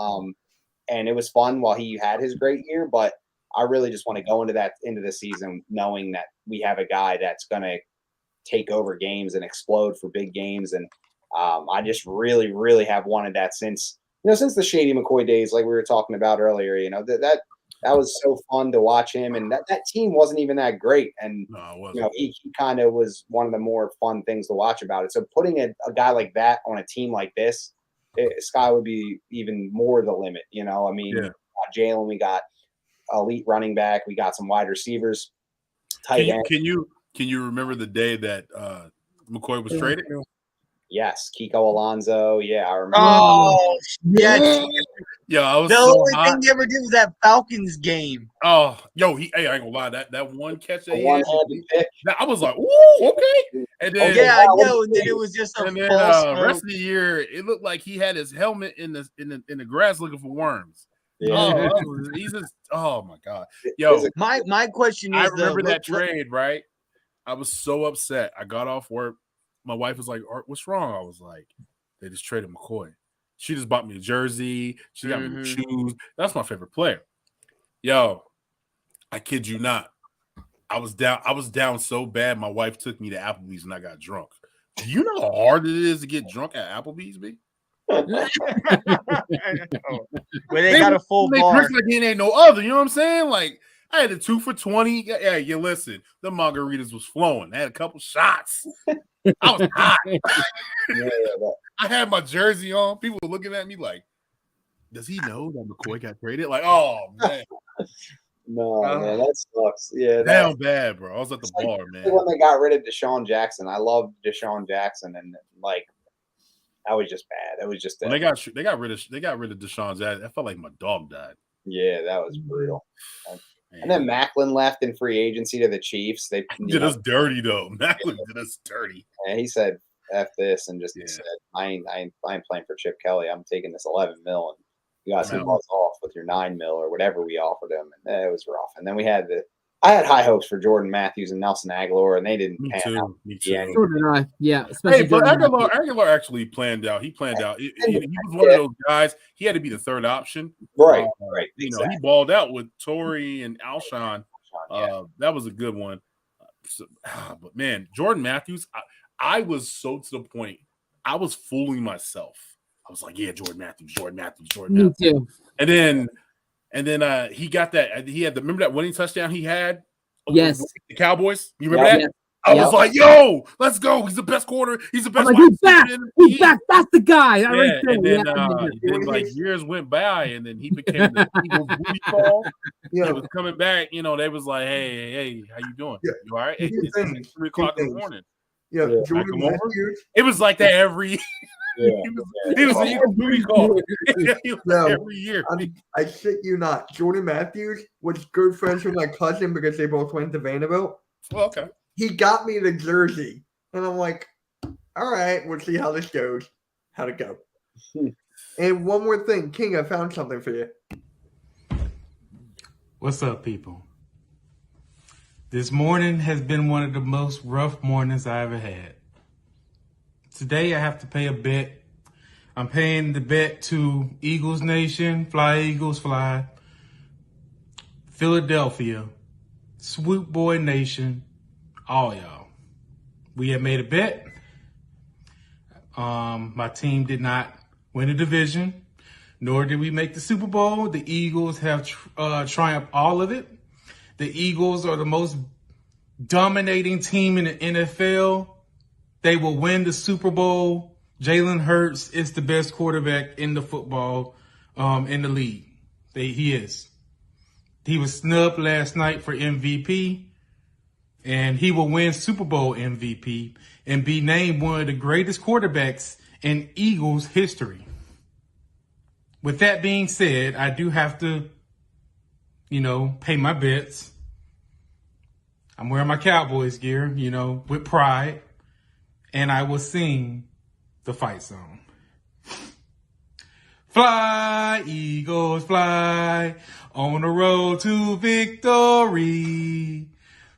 And it was fun while he had his great year, but I really just want to go into the season knowing that we have a guy that's going to take over games and explode for big games. And I just really, really have wanted that since the Shady McCoy days, like we were talking about earlier. That was so fun to watch him, and that team wasn't even that great. And he kind of was one of the more fun things to watch about it. So putting a guy like that on a team like this, sky would be even more the limit. We got Jalen, we got elite running back, we got some wide receivers, tight end. Can you remember the day that McCoy was traded? Yes, Kiko Alonso. Yeah, I remember. Oh, yeah. Yo, I was the so only hot. thing he ever did was that Falcons game. Oh, yo, I ain't gonna lie. That one catch that he had, I was like, ooh, okay. And then I know. And then it was just a false rest of the year, it looked like he had his helmet in the grass looking for worms. Yeah. He's just. Oh my god, yo. My question is, I remember that trade, right? I was so upset. I got off work. My wife was like, what's wrong? I was like, they just traded McCoy. She just bought me a jersey. She got me shoes. That's my favorite player. Yo, I kid you not. I was down so bad, my wife took me to Applebee's and I got drunk. Do you know how hard it is to get drunk at Applebee's, B? Where they got a full bar. Like it ain't no other. You know what I'm saying? Like, I had a 2 for $20. Yeah, you listen. The margaritas was flowing. I had a couple shots. I was hot. I had my jersey on. People were looking at me like, does he know that McCoy got traded? Like, oh, man. No, man, that sucks. Yeah. Damn bad, bro. I was at the bar, man. When they got rid of Deshaun Jackson, I loved Deshaun Jackson, and like, that was just bad. That was just when they got rid of Deshaun Jackson, I felt like my dog died. Yeah, that was brutal. And then Macklin left in free agency to the Chiefs. They did us dirty though. Macklin did us dirty. And he said, "F this," and just said, "I ain't playing for Chip Kelly. I'm taking this 11 mil, and you guys can buzz off with your 9 mil or whatever we offered him." And it was rough. And then I had high hopes for Jordan Matthews and Nelson Aguilar, and they didn't pan out. Me too. So did I. Yeah. Hey, but Aguilar actually planned out. He planned out. He was one of those guys. He had to be the third option. Right. Exactly. He balled out with Torrey and Alshon. That was a good one. But man, Jordan Matthews, I was so to the point. I was fooling myself. I was like, yeah, Jordan Matthews. Me too. And then he got that. He had remember that winning touchdown he had? Yes. The Cowboys. You remember that? I was like, "Yo, let's go! He's the best quarter. He's the best." I'm like, he's back. He's back. That's the guy. Yeah, Right there. and then, Yeah. then like years went by, and then he became the Eagles booty call. He was coming back. You know, they was like, "Hey, how you doing? Yeah. You all right? It's 3:00 in the morning." Yeah, Jordan Matthews. It was like that every. He was the Eagles booty call. Every year. I shit you not. Jordan Matthews was good friends with my cousin because they both went to Vanderbilt. Well, okay. He got me the jersey, and I'm like, all right, we'll see how this goes. How'd it go? And one more thing, King, I found something for you. What's up, people? This morning has been one of the most rough mornings I ever had. Today I have to pay a bet. I'm paying the bet to Eagles Nation, Fly Eagles Fly, Philadelphia, Swoop Boy Nation, all y'all. We have made a bet. My team did not win the division, nor did we make the Super Bowl. The Eagles have triumphed all of it. The Eagles are the most dominating team in the NFL. They will win the Super Bowl. Jalen Hurts is the best quarterback in the football, in the league. He is. He was snubbed last night for MVP, and he will win Super Bowl MVP and be named one of the greatest quarterbacks in Eagles history. With that being said, I do have to, pay my bets. I'm wearing my Cowboys gear, with pride, and I will sing the fight song. Fly, Eagles, fly, on the road to victory.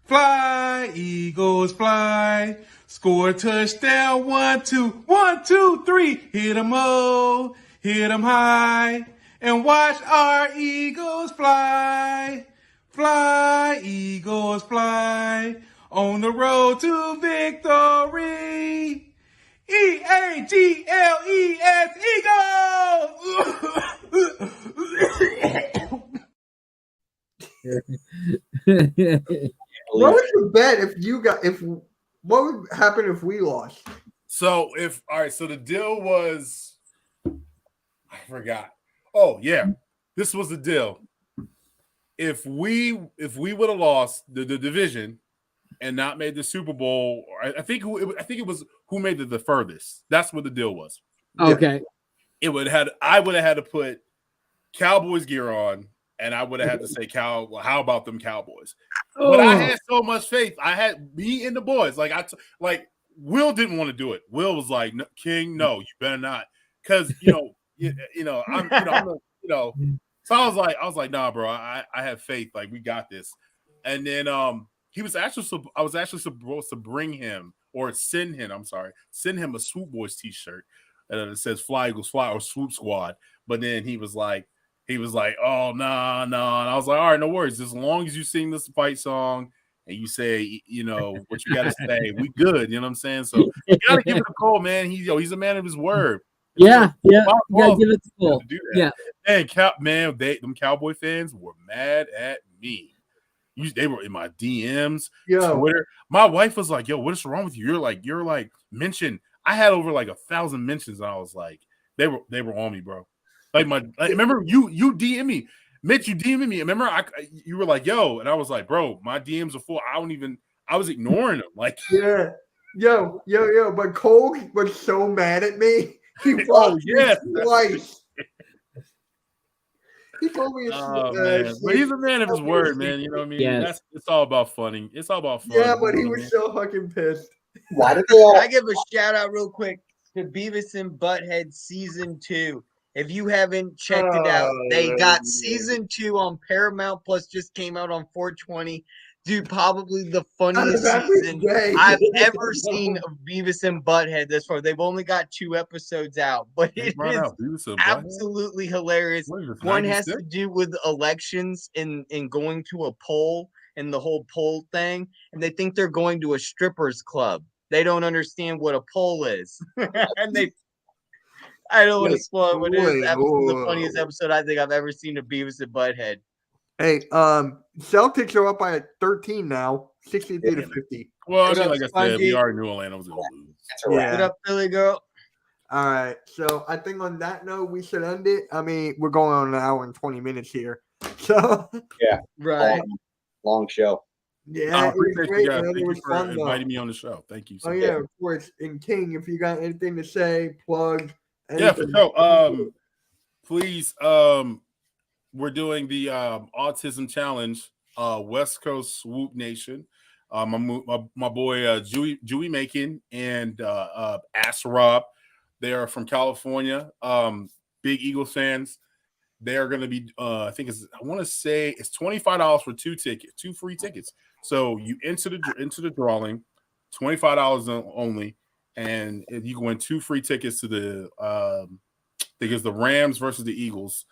Fly, Eagles, fly, score a touchdown, 1, 2, 1, 2, 3. Hit 'em low, hit 'em high, and watch our Eagles fly. Fly, Eagles, fly, on the road to victory. EAGLES, Eagles! What would you bet what would happen if we lost? So so the deal was, I forgot. Oh yeah, this was the deal. If we would have lost the division and not made the Super Bowl, I think it was who made it the furthest. That's what the deal was. Okay. I would have had to put Cowboys gear on, and I would have had to say, how about them Cowboys? But I had so much faith. I had me and the boys. Will didn't want to do it. Will was like, King, no, you better not, because I'm. So I was like, nah, bro, I have faith. Like, we got this. And then I was actually supposed to bring him or send him a Swoop Boys t-shirt that says Fly Eagles Fly or Swoop Squad. But then he was like, oh, nah. And I was like, all right, no worries. As long as you sing this fight song and you say, what you got to say, we good. You know what I'm saying? So you got to give it a call, man. He's a man of his word. Yeah. You gotta give it a call. Yeah. And them Cowboy fans were mad at me. They were in my DMs, Twitter. My wife was like, "Yo, what is wrong with you? You're like mentioned." I had over 1,000 mentions, and I was like, they were on me, bro. Remember you DM me, Mitch, you DM'd me. Remember you were like, "Yo," and I was like, "Bro, my DMs are full." I was ignoring them. Yo, but Cole was so mad at me. He blocked me twice. He told me, man. But he's a man of his word, man. You know what I mean? Yes. It's all about funning. It's all about fun. Yeah, but he was so fucking pissed. Why did they all? I give a shout out real quick to Beavis and Butthead season 2. If you haven't checked it out, they got season 2 on Paramount Plus. Just came out on 420. Dude, probably the funniest season I've ever seen of Beavis and Butthead this far. They've only got 2 episodes out, but it is absolutely hilarious. One has to do with elections and going to a poll and the whole poll thing, and they think they're going to a strippers club. They don't understand what a poll is. And I don't want to spoil it, but it is the funniest episode I think I've ever seen of Beavis and Butthead. Hey, Celtics are up by 13 now, 63-50. Well, I What mean, up, like I said, Spongy? we already knew Atlanta was going to lose. That's a wrap. What up, Philly girl? All right. So I think on that note, we should end it. I mean, we're going on an hour and 20 minutes here. So, Right. Long show. yeah, I it was appreciate great, you guys. man. Thank It you was for fun, inviting though. me on the show. Thank you so Oh, much. yeah, of course. And King, if you got anything to say, plug. Yeah, for anything. sure. Please, we're doing the autism challenge, West Coast Swoop Nation. My boy Jewy Macon and Ass Rob, they are from California. Big Eagles fans. They are going to be, I want to say it's $25 for two free tickets. So you into the drawing, $25 only, and you can win 2 free tickets to the I think it's the Rams versus the Eagles.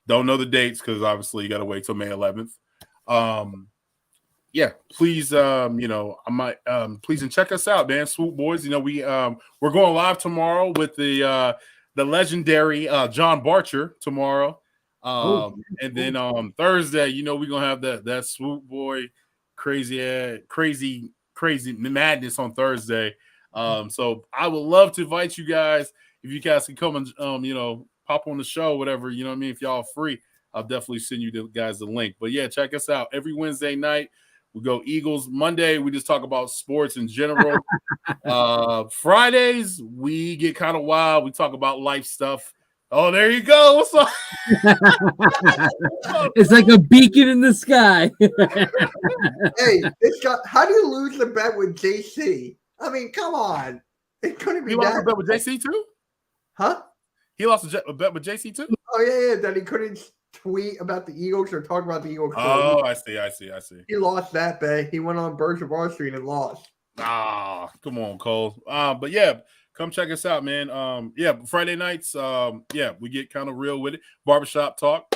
Don't know the dates because obviously you got to wait till May 11th. Yeah, please, I might please and check us out, man. Swoop Boys. We're going live tomorrow with the legendary John Barcher tomorrow. And then on Thursday, we're gonna have that Swoop Boy crazy madness on Thursday. So I would love to invite you guys if you guys can come and pop on the show, whatever, you know what I mean. If y'all free, I'll definitely send you guys the link. But yeah, check us out every Wednesday night. We go Eagles. Monday, we just talk about sports in general. Fridays, we get kind of wild. We talk about life stuff. Oh, there you go. What's up? It's like a beacon in the sky. Hey, how do you lose the bet with JC? I mean, come on. It couldn't be He lost that. a bet with JC too? Huh? He lost a bet with JC too? Oh, yeah, that he couldn't tweet about the Eagles or talk about the Eagles. Oh, I see. He lost that bet. He went on Birds of Wall Street and lost. Come on, Cole. But yeah, come check us out, man. Friday nights, we get kind of real with it. Barbershop talk,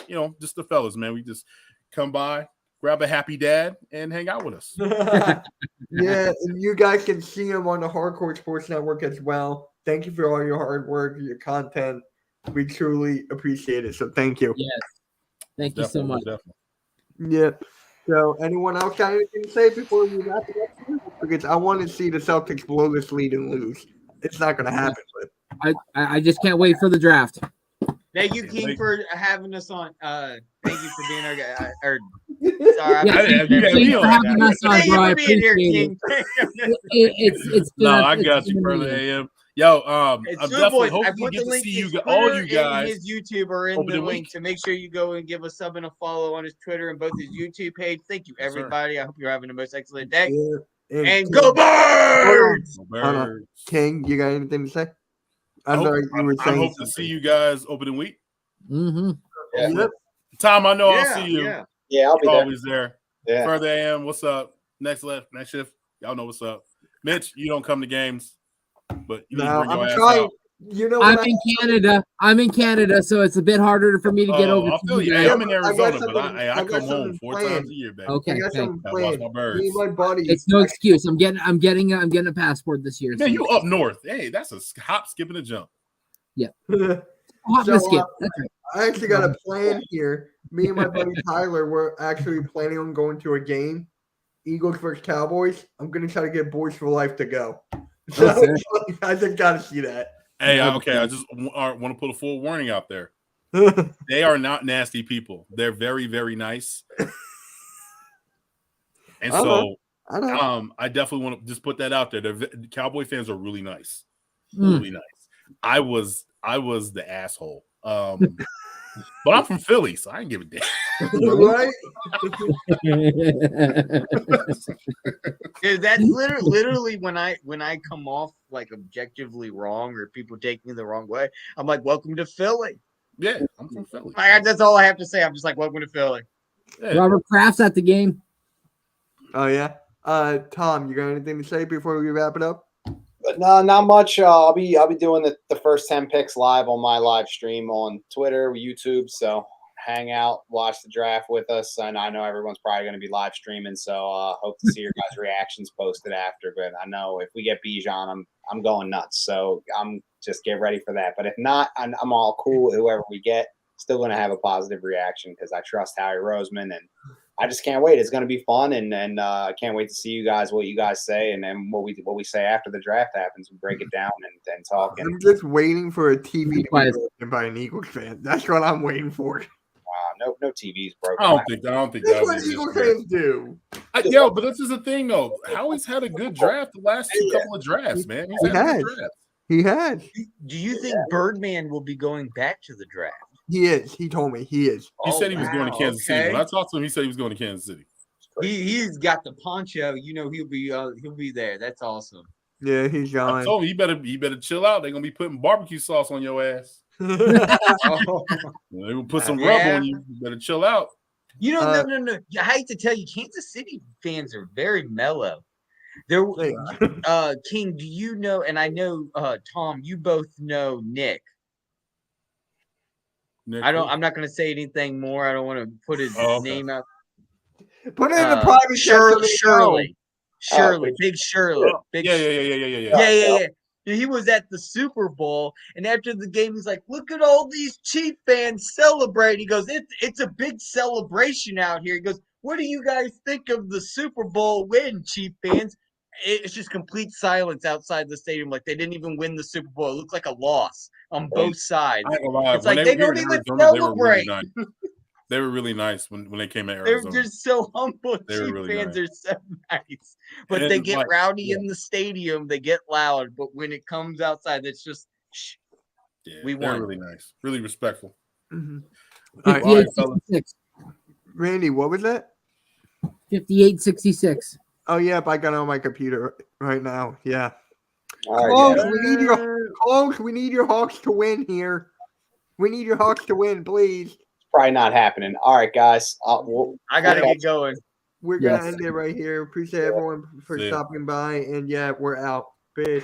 just the fellas, man. We just come by, grab a happy dad, and hang out with us. Yeah, and you guys can see him on the Hardcore Sports Network as well. Thank you for all your hard work, your content. We truly appreciate it. So thank you. Yes. Thank you so much. Definitely. Yeah. So anyone else got anything to say before we wrap it up here? Because I want to see the Celtics blow this lead and lose. It's not going to happen. But I just can't wait for the draft. Thank you, King, for having us on. Thank you for being our guy. Thank you for having us on, bro. I appreciate it. It's been I got you, brother. AM. Yo, I'm definitely I hopefully put get the to link. see you, His all Twitter you guys. and his YouTube are in the link, so make sure you go and give a sub and a follow on his Twitter and both his YouTube page. Thank you, everybody. I hope you're having the most excellent day. Yeah. And go Birds! King, you got anything to say? I hope to see you guys opening week. Mm-hmm. Yeah. Tom, I know I'll see you. Yeah, I'll be there. Always there. Yeah. Further AM, what's up? Next shift. Y'all know what's up. Mitch, you don't come to games, but you need to bring your ass out. I'm in Canada, so it's a bit harder for me to get over. I feel you. Hey, I'm in Arizona, but I come home 4 times a year, baby. Okay. I watch my birds. My buddy. It's no excuse. I'm getting a passport this year. Man, you up north? Hey, that's a hop, skip, and a jump. Yeah. Hop and skip. That's right. I actually got a plan here. Me and my buddy Tyler were actually planning on going to a game, Eagles versus Cowboys. I'm gonna try to get Boys for Life to go. So I just gotta see that. Hey, okay. I just want to put a full warning out there. They are not nasty people. They're very, very nice. And so, I definitely want to just put that out there. The Cowboy fans are really nice, really nice. I was the asshole. But I'm from Philly, so I didn't give a damn. Right? Dude, that's literally when I come off like objectively wrong or people take me the wrong way, I'm like, welcome to Philly. Yeah, I'm from Philly. That's all I have to say. I'm just like, welcome to Philly. Yeah. Robert Kraft's at the game. Oh yeah. Tom, you got anything to say before we wrap it up? But no, not much. I'll be doing the first 10 picks live on my live stream on Twitter, YouTube. So hang out, watch the draft with us. And I know everyone's probably going to be live streaming, so hope to see your guys' reactions posted after. But I know if we get Bijan, I'm going nuts. So I'm just get ready for that. But if not, I'm all cool with whoever we get. still going to have a positive reaction because I trust Howie Roseman, and I just can't wait. It's going to be fun, and I can't wait to see you guys, what you guys say, and then what we say after the draft happens. We break it down and talk. And I'm just waiting for a TV to be broken by an Eagles fan. That's what I'm waiting for. No TVs broken. I don't think That's that what was Eagles fans do. Yo, but this is the thing though. Howie's had a good draft the last couple of drafts, man. He's had a good draft. He has. Do you think Birdman will be going back to the draft? He is. He told me he is. He said he was going to Kansas City. When I talked to him, he said he was going to Kansas City. He's got the poncho. You know he'll be there. That's awesome. Yeah, he's gone. I told him he better chill out. They're gonna be putting barbecue sauce on your ass. They will put some rub on you. You better chill out. You know, no. I hate to tell you, Kansas City fans are very mellow. There, King, do you know? And I know, Tom, you both know Nick. I'm not going to say anything more. I don't want to put his name out. Put it in the private Shirley, Big Shirley. Yeah. He was at the Super Bowl, and after the game, he's like, "Look at all these Chief fans celebrating." He goes, "It's a big celebration out here." He goes, "What do you guys think of the Super Bowl win, Chief fans?" It's just complete silence outside the stadium. Like they didn't even win the Super Bowl. It looks like a loss on both sides. It's like they don't even celebrate. They were really nice when they came to Arizona. They're just so humble. Chief fans are so nice. But they get rowdy in the stadium. They get loud. But when it comes outside, it's just, we won. They're really nice. Really respectful. Mm-hmm. 58-66. Randy, what was that? 58-66. Oh, yeah, I got it on my computer right now. Yeah. Right, we need your Hawks to win here. We need your Hawks to win, please. Probably not happening. All right, guys. I gotta get going. We're gonna end it right here. Appreciate everyone for stopping by, and yeah, we're out. Peace.